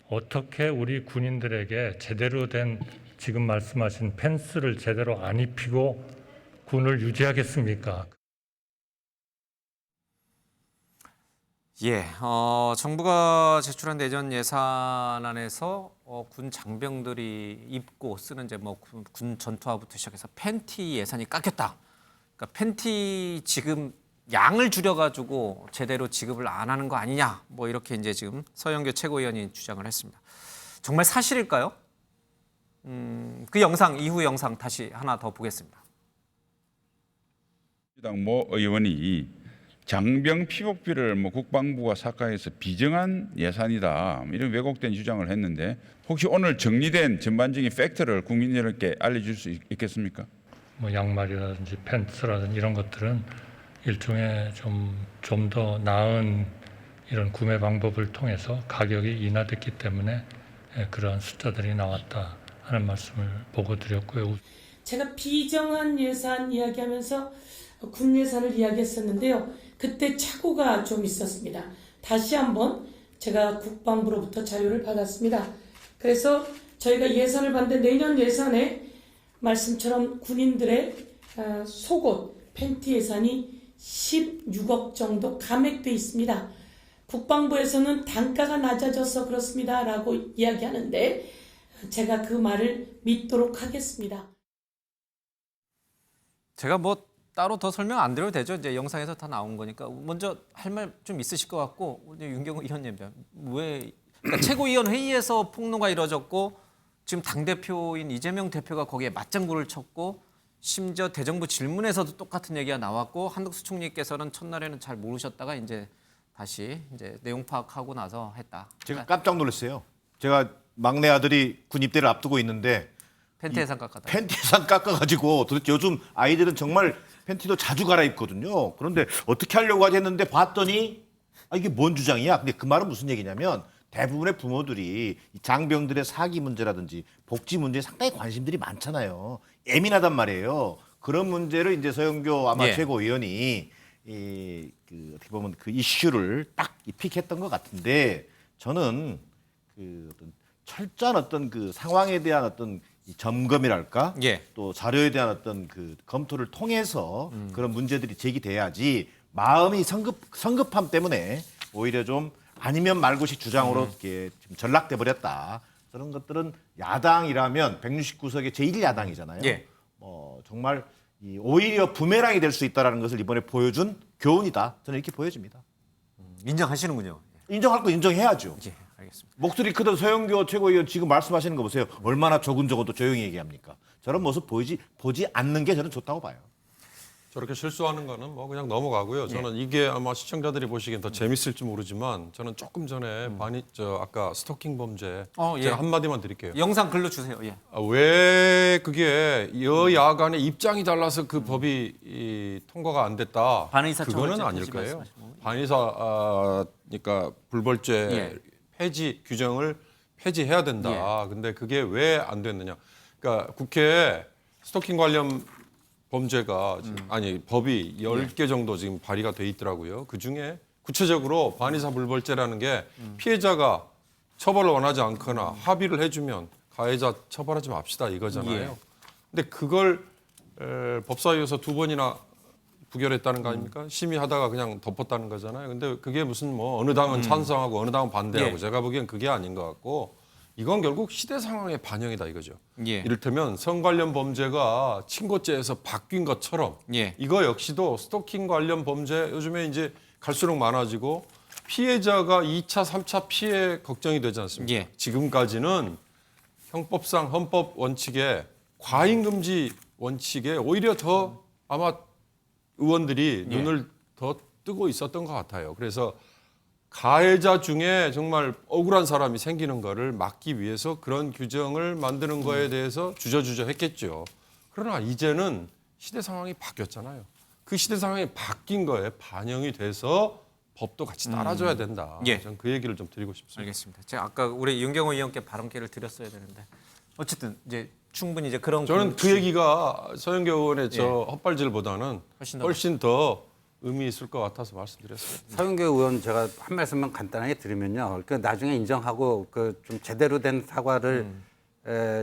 어떻게 우리 군인들에게 제대로 된 지금 말씀하신 펜스를 제대로 안 입히고 군을 유지하겠습니까? 정부가 제출한 내년 예산안에서 군 장병들이 입고 쓰는 이제 뭐 군 전투화부터 시작해서 팬티 예산이 깎였다. 그러니까 팬티 지금 양을 줄여가지고 제대로 지급을 안 하는 거 아니냐. 뭐 이렇게 이제 지금 서영교 최고위원이 주장을 했습니다. 정말 사실일까요? 그 영상 이후 영상 다시 하나 더 보겠습니다. 모 의원이 장병 피복비를 국방부가 삭감해서 비정한 예산이다 이런 왜곡된 주장을 했는데 혹시 오늘 정리된 전반적인 팩트를 국민 여러분께 알려줄 수 있겠습니까? 뭐 양말이라든지 팬츠라든지 이런 것들은 일종의 좀 더 나은 이런 구매 방법을 통해서 가격이 인하됐기 때문에 그러한 숫자들이 나왔다 하는 말씀을 보고 드렸고요. 제가 비정한 예산 이야기하면서 군 예산을 이야기했었는데요. 그때 착오가 좀 있었습니다. 다시 한번 제가 국방부로부터 자료를 받았습니다. 그래서 저희가 예산을 받는데 내년 예산에 말씀처럼 군인들의 속옷, 팬티 예산이 16억 정도 감액돼 있습니다. 국방부에서는 단가가 낮아져서 그렇습니다. 라고 이야기하는데 제가 그 말을 믿도록 하겠습니다. 제가 뭐 따로 더 설명 안 드려도 되죠. 이제 영상에서 다 나온 거니까 먼저 할 말 좀 있으실 것 같고 윤경호 의원님 왜 그러니까 최고위원 회의에서 폭로가 이뤄졌고 지금 당 대표인 이재명 대표가 거기에 맞장구를 쳤고 심지어 대정부 질문에서도 똑같은 얘기가 나왔고 한덕수 총리께서는 첫날에는 잘 모르셨다가 이제 다시 이제 내용 파악하고 나서 했다. 제가 깜짝 놀랐어요. 제가 막내 아들이 군 입대를 앞두고 있는데 팬티 예산 깎았다. 팬티 예산 깎아가지고 도대체 요즘 아이들은 정말 팬티도 자주 갈아입거든요. 그런데 어떻게 하려고 하지 했는데 봤더니 이게 뭔 주장이야? 근데 그 말은 무슨 얘기냐면 대부분의 부모들이 이 장병들의 사기 문제라든지 복지 문제에 상당히 관심들이 많잖아요. 예민하단 말이에요. 그런 문제를 이제 서영교 아마 최고위원이 어떻게 보면 그 이슈를 딱 픽했던 것 같은데 저는 그 어떤 철저한 어떤 그 상황에 대한 어떤 이 점검이랄까 또 자료에 대한 어떤 그 검토를 통해서 그런 문제들이 제기돼야지 마음이 성급함 때문에 오히려 좀 아니면 말고식 주장으로 이렇게 좀 전락돼 버렸다. 그런 것들은 야당이라면 169석의 제1야당이잖아요. 정말 오히려 부메랑이 될 수 있다는 것을 이번에 보여준 교훈이다. 저는 이렇게 보여집니다. 인정하시는군요. 인정할 거 인정해야죠. 예, 알겠습니다. 목소리 크던 서영교 최고위원 지금 말씀하시는 거 보세요. 얼마나 조근조근도 조용히 얘기합니까? 저런 모습 보지 않는 게 저는 좋다고 봐요. 저렇게 실수하는 거는 뭐 그냥 넘어가고요. 저는 이게 아마 시청자들이 보시기엔 더 재밌을지 모르지만 저는 조금 전에 아까 스토킹 범죄 예. 제가 한마디만 드릴게요. 영상 글로 주세요. 예. 왜 그게 여야 간의 입장이 달라서 그 법이 통과가 안 됐다. 반의사 그거는 아닐 거예요. 반의사 그러니까 불벌죄 폐지 규정을 폐지해야 된다. 근데 그게 왜 안 됐느냐? 그러니까 국회에 스토킹 관련 범죄가 법이 10개 정도 지금 발의가 돼 있더라고요. 그중에 구체적으로 반의사 불벌죄라는 게 피해자가 처벌을 원하지 않거나 합의를 해주면 가해자 처벌하지 맙시다 이거잖아요. 근데 그걸 법사위에서 2번이나 부결했다는 거 아닙니까? 심의하다가 그냥 덮었다는 거잖아요. 근데 그게 무슨 뭐 어느 당은 찬성하고 어느 당은 반대하고 제가 보기엔 그게 아닌 것 같고 이건 결국 시대 상황의 반영이다 이거죠. 이를테면 성 관련 범죄가 친고죄에서 바뀐 것처럼 이거 역시도 스토킹 관련 범죄 요즘에 이제 갈수록 많아지고 피해자가 2차, 3차 피해 걱정이 되지 않습니까? 지금까지는 형법상 헌법 원칙에 과잉 금지 원칙에 오히려 더 아마 의원들이 눈을 더 뜨고 있었던 것 같아요. 그래서 가해자 중에 정말 억울한 사람이 생기는 거를 막기 위해서 그런 규정을 만드는 거에 대해서 주저주저 했겠죠. 그러나 이제는 시대 상황이 바뀌었잖아요. 그 시대 상황이 바뀐 거에 반영이 돼서 법도 같이 따라줘야 된다. 저는 그 얘기를 좀 드리고 싶습니다. 알겠습니다. 제가 아까 우리 윤경호 의원께 발언 기회를 드렸어야 되는데 어쨌든 이제 충분히 이제 그런 저는 그 얘기가 서영교 의원의 저 헛발질보다는 훨씬 더 의미 있을 것 같아서 말씀드렸습니다. 서영교 의원 제가 한 말씀만 간단하게 드리면요. 그러니까 나중에 인정하고 그 좀 제대로 된 사과를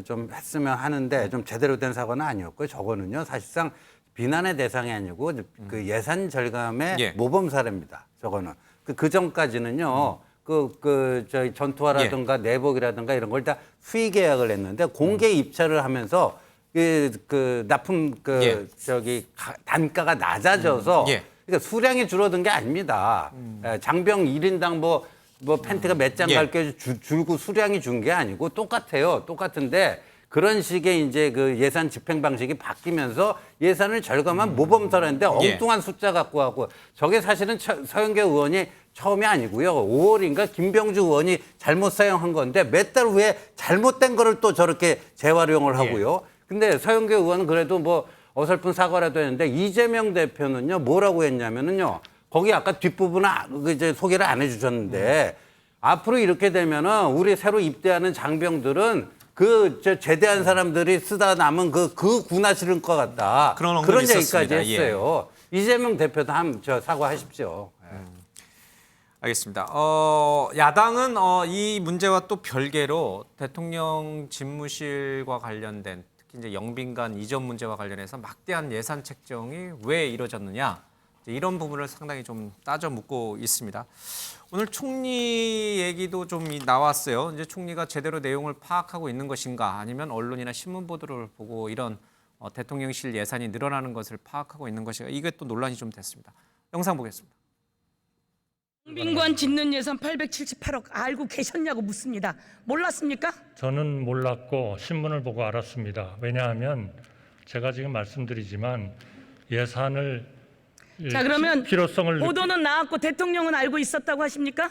좀 했으면 하는데 좀 제대로 된 사과는 아니었고요. 저거는요. 사실상 비난의 대상이 아니고 그 예산 절감의 모범 사례입니다. 저거는 그 전까지는요. 저희 전투화라든가 내복이라든가 이런 걸 다 수의 계약을 했는데 공개 입찰을 하면서 그 납품 단가가 낮아져서 그러니까 수량이 줄어든 게 아닙니다. 장병 1인당 뭐 팬티가 몇 장 갈게 줄고 수량이 준 게 아니고 똑같아요. 똑같은데 그런 식의 이제 그 예산 집행 방식이 바뀌면서 예산을 절감한 모범사례인데 엉뚱한 숫자 갖고 하고 저게 사실은 서영교 의원이 처음이 아니고요. 5월인가 김병주 의원이 잘못 사용한 건데 몇 달 후에 잘못된 거를 또 저렇게 재활용을 하고요. 근데 서영교 의원은 그래도 뭐 어설픈 사과라도 했는데 이재명 대표는요 뭐라고 했냐면은요 거기 아까 뒷부분은 이제 소개를 안 해주셨는데 앞으로 이렇게 되면은 우리 새로 입대하는 장병들은 제대한 사람들이 쓰다 남은 그 군화 실을 것 같다. 그런 얘기까지 했어요. 이재명 대표도 사과하십시오. 알겠습니다. 야당은 이 문제와 또 별개로 대통령 집무실과 관련된 특히 이제 영빈관 이전 문제와 관련해서 막대한 예산 책정이 왜 이루어졌느냐 이런 부분을 상당히 좀 따져 묻고 있습니다. 오늘 총리 얘기도 좀 나왔어요. 이제 총리가 제대로 내용을 파악하고 있는 것인가 아니면 언론이나 신문 보도를 보고 이런 대통령실 예산이 늘어나는 것을 파악하고 있는 것인가 이게 또 논란이 좀 됐습니다. 영상 보겠습니다. 영빈관 짓는 예산 878억 알고 계셨냐고 묻습니다. 몰랐습니까? 저는 몰랐고 신문을 보고 알았습니다. 왜냐하면 제가 지금 말씀드리지만 예산을 자 그러면 필요성을 보도는 나왔고 대통령은 알고 있었다고 하십니까?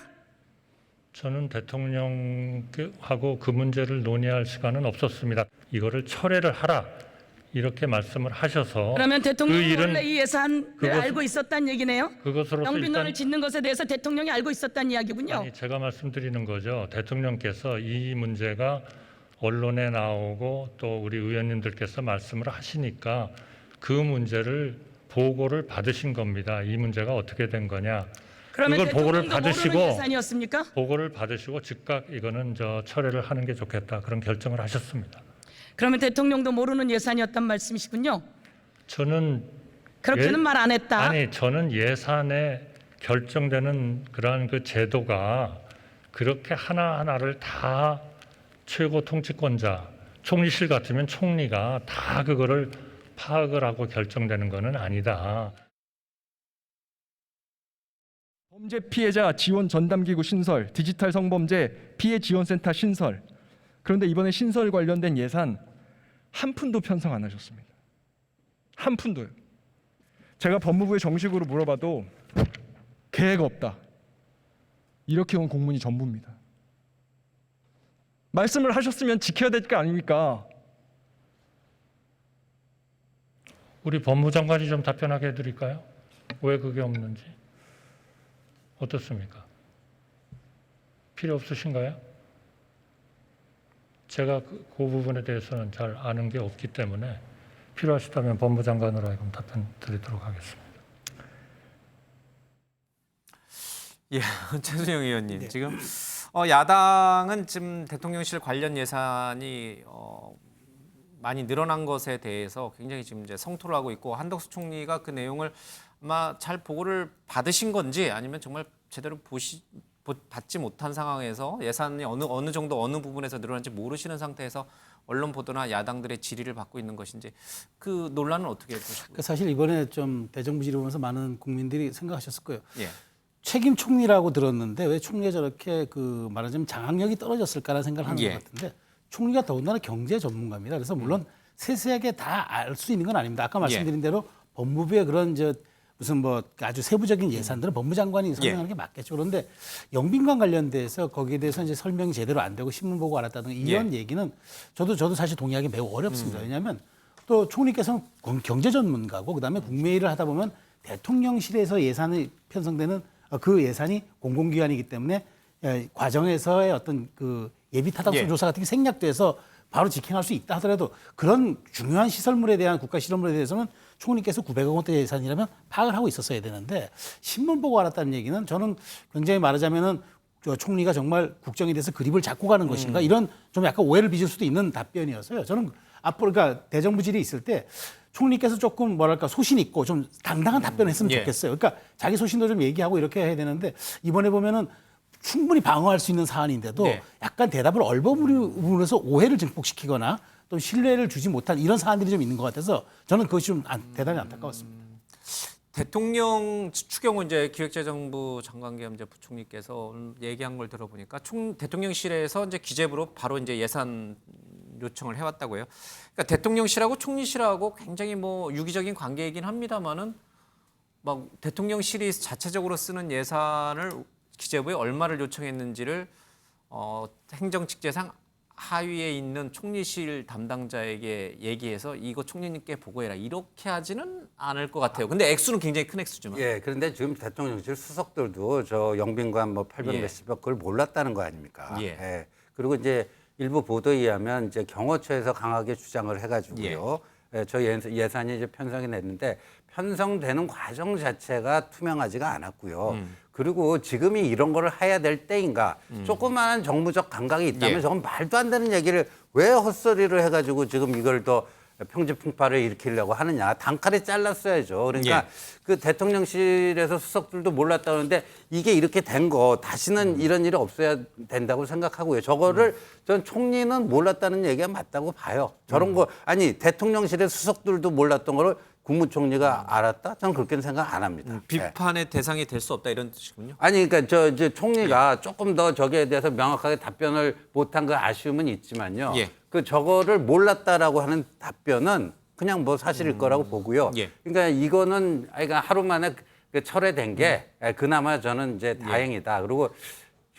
저는 대통령하고 그 문제를 논의할 시간은 없었습니다. 이거를 철회를 하라 이렇게 말씀을 하셔서 그러면 대통령이 그 원래 이 예산을 알고 있었다는 얘기네요? 그것으로서 영빈관을 짓는 것에 대해서 대통령이 알고 있었다는 이야기군요. 아니, 제가 말씀드리는 거죠. 대통령께서 이 문제가 언론에 나오고 또 우리 의원님들께서 말씀을 하시니까 그 문제를 보고를 받으신 겁니다. 이 문제가 어떻게 된 거냐. 그러면 이걸 보고를 받으시고 모르는 예산이었습니까? 보고를 받으시고 즉각 이거는 철회를 하는 게 좋겠다 그런 결정을 하셨습니다. 그러면 대통령도 모르는 예산이었단 말씀이시군요. 저는 그렇게는 말 안 했다. 아니 저는 예산에 결정되는 그러한 그 제도가 그렇게 하나하나를 다 최고 통치권자 총리실 같으면 총리가 다 그거를 파악을 하고 결정되는 것은 아니다. 범죄 피해자 지원 전담기구 신설, 디지털 성범죄 피해 지원센터 신설. 그런데 이번에 신설 관련된 예산 한 푼도 편성 안 하셨습니다. 한 푼도요. 제가 법무부에 정식으로 물어봐도 계획 없다. 이렇게 온 공문이 전부입니다. 말씀을 하셨으면 지켜야 될 거 아닙니까? 우리 법무장관이 좀 답변하게 해드릴까요? 왜 그게 없는지. 어떻습니까? 필요 없으신가요? 제가 그 부분에 대해서는 잘 아는 게 없기 때문에 필요하시다면 법무장관으로 하여금 답변 드리도록 하겠습니다. 예, 최순영 의원님 지금 야당은 지금 대통령실 관련 예산이 많이 늘어난 것에 대해서 굉장히 지금 이제 성토를 하고 있고 한덕수 총리가 그 내용을 아마 잘 보고를 받으신 건지 아니면 정말 제대로 받지 못한 상황에서 예산이 어느 정도 어느 부분에서 늘어난지 모르시는 상태에서 언론 보도나 야당들의 질의를 받고 있는 것인지 그 논란은 어떻게 보시고? 사실 이번에 좀 대정부 질의보면서 많은 국민들이 생각하셨을 거예요. 예. 책임 총리라고 들었는데 왜 총리가 저렇게 그 말하자면 장악력이 떨어졌을까라는 생각을 하는 예. 것 같은데 총리가 더군다나 경제 전문가입니다. 그래서 물론 세세하게 다 알 수 있는 건 아닙니다. 아까 말씀드린 대로 법무부의 그런 무슨 뭐 아주 세부적인 예산들은 법무장관이 설명하는 게 맞겠죠. 그런데 영빈관 관련돼서 거기에 대해서 이제 설명이 제대로 안 되고 신문 보고 알았다는 이런 얘기는 저도 사실 동의하기 매우 어렵습니다. 왜냐하면 또 총리께서는 경제 전문가고 그다음에 국무회의를 하다 보면 대통령실에서 예산이 편성되는 그 예산이 공공기관이기 때문에 과정에서의 어떤 그 예비 타당성 조사 같은 게 생략돼서 바로 직행할 수 있다 하더라도 그런 중요한 시설물에 대한 국가 시설물에 대해서는 총리께서 900억 원대 예산이라면 파악을 하고 있었어야 되는데 신문 보고 알았다는 얘기는 저는 굉장히 말하자면은 총리가 정말 국정에 대해서 그립을 잡고 가는 것인가 이런 좀 약간 오해를 빚을 수도 있는 답변이었어요. 저는 앞으로 그러니까 대정부 질의 있을 때 총리께서 조금 뭐랄까 소신 있고 좀 당당한 답변을 했으면 좋겠어요. 그러니까 자기 소신도 좀 얘기하고 이렇게 해야 되는데 이번에 보면은 충분히 방어할 수 있는 사안인데도 약간 대답을 얼버무려서 오해를 증폭시키거나 또 신뢰를 주지 못한 이런 사안들이 좀 있는 것 같아서 저는 그것이 좀 대단히 안타까웠습니다. 대통령 추경호 이제 기획재정부 장관 겸 이제 부총리께서 얘기한 걸 들어보니까 대통령실에서 이제 기재부로 바로 이제 예산 요청을 해왔다고요. 그러니까 대통령실하고 총리실하고 굉장히 뭐 유기적인 관계이긴 합니다만은 막 대통령실이 자체적으로 쓰는 예산을 기재부에 얼마를 요청했는지를 행정직제상 하위에 있는 총리실 담당자에게 얘기해서 이거 총리님께 보고해라 이렇게 하지는 않을 것 같아요. 근데 액수는 굉장히 큰 액수지만. 예, 그런데 지금 대통령실 수석들도 저 영빈관 뭐 800 몇십억 그걸 몰랐다는 거 아닙니까? 예. 그리고 이제 일부 보도에 의하면 이제 경호처에서 강하게 주장을 해가지고요. 저 예산이 이제 편성이 됐는데 편성되는 과정 자체가 투명하지가 않았고요. 그리고 지금이 이런 거를 해야 될 때인가 조그마한 정무적 감각이 있다면 저건 말도 안 되는 얘기를 왜 헛소리를 해가지고 지금 이걸 더 평지풍파를 일으키려고 하느냐. 단칼에 잘랐어야죠. 그러니까 그 대통령실에서 수석들도 몰랐다는데 이게 이렇게 된 거 다시는 이런 일이 없어야 된다고 생각하고요. 저거를 전 총리는 몰랐다는 얘기가 맞다고 봐요. 저런 거 아니 대통령실의 수석들도 몰랐던 거를 국무총리가 알았다? 저는 그렇게는 생각 안 합니다. 비판의 대상이 될 수 없다 이런 뜻이군요. 아니 그러니까 이제 총리가 조금 더 저기에 대해서 명확하게 답변을 못한 그 아쉬움은 있지만요. 그 저거를 몰랐다라고 하는 답변은 그냥 뭐 사실일 거라고 보고요. 그러니까 이거는 그러니까 하루 만에 철회된 게 그나마 저는 이제 다행이다. 그리고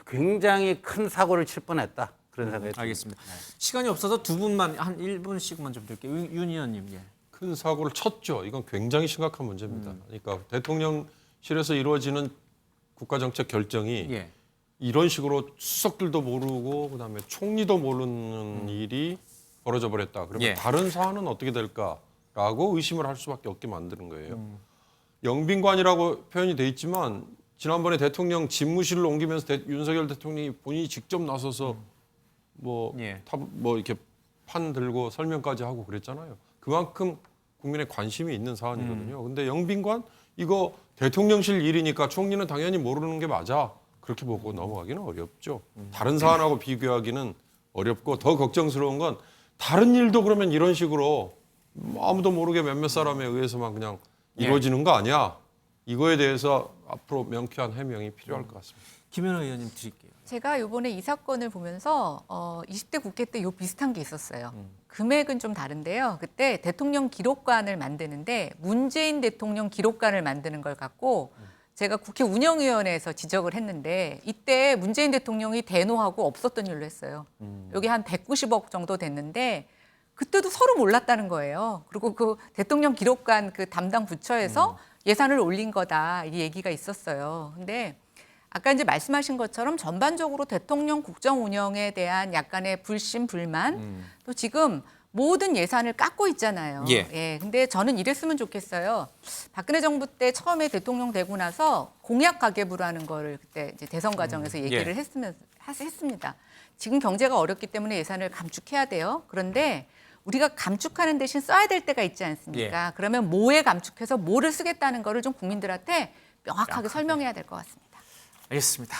굉장히 큰 사고를 칠 뻔했다. 그런 생각이 듭니다. 알겠습니다. 시간이 없어서 두 분만 한 1분씩만 좀 드릴게요. 윤 의원님. 큰 사고를 쳤죠. 이건 굉장히 심각한 문제입니다. 그러니까 대통령실에서 이루어지는 국가정책 결정이 이런 식으로 수석들도 모르고 그다음에 총리도 모르는 일이 벌어져 버렸다. 그러면 다른 사안은 어떻게 될까라고 의심을 할 수밖에 없게 만드는 거예요. 영빈관이라고 표현이 돼 있지만 지난번에 대통령 집무실로 옮기면서 윤석열 대통령이 본인이 직접 나서서 뭐 이렇게 판 들고 설명까지 하고 그랬잖아요. 그만큼 국민의 관심이 있는 사안이거든요. 근데 영빈관 이거 대통령실 일이니까 총리는 당연히 모르는 게 맞아. 그렇게 보고 넘어가기는 어렵죠. 다른 사안하고 비교하기는 어렵고 더 걱정스러운 건 다른 일도 그러면 이런 식으로 아무도 모르게 몇몇 사람에 의해서만 그냥 이루어지는 거 아니야. 이거에 대해서 앞으로 명쾌한 해명이 필요할 것 같습니다. 김연아 의원님 드릴게요. 제가 이번에 이 사건을 보면서 20대 국회 때 요 비슷한 게 있었어요. 금액은 좀 다른데요. 그때 대통령 기록관을 만드는데 문재인 대통령 기록관을 만드는 걸 갖고 제가 국회 운영위원회에서 지적을 했는데 이때 문재인 대통령이 대노하고 없었던 일로 했어요. 여기 한 190억 정도 됐는데 그때도 서로 몰랐다는 거예요. 그리고 그 대통령 기록관 그 담당 부처에서 예산을 올린 거다 이 얘기가 있었어요. 근데 아까 이제 말씀하신 것처럼 전반적으로 대통령 국정 운영에 대한 약간의 불신, 불만 또 지금 모든 예산을 깎고 있잖아요. 예. 근데 저는 이랬으면 좋겠어요. 박근혜 정부 때 처음에 대통령 되고 나서 공약 가계부라는 거를 그때 이제 대선 과정에서 얘기를 했습니다. 지금 경제가 어렵기 때문에 예산을 감축해야 돼요. 그런데 우리가 감축하는 대신 써야 될 때가 있지 않습니까? 그러면 뭐에 감축해서 뭐를 쓰겠다는 거를 좀 국민들한테 명확하게 설명해야 될 것 같습니다. 알겠습니다.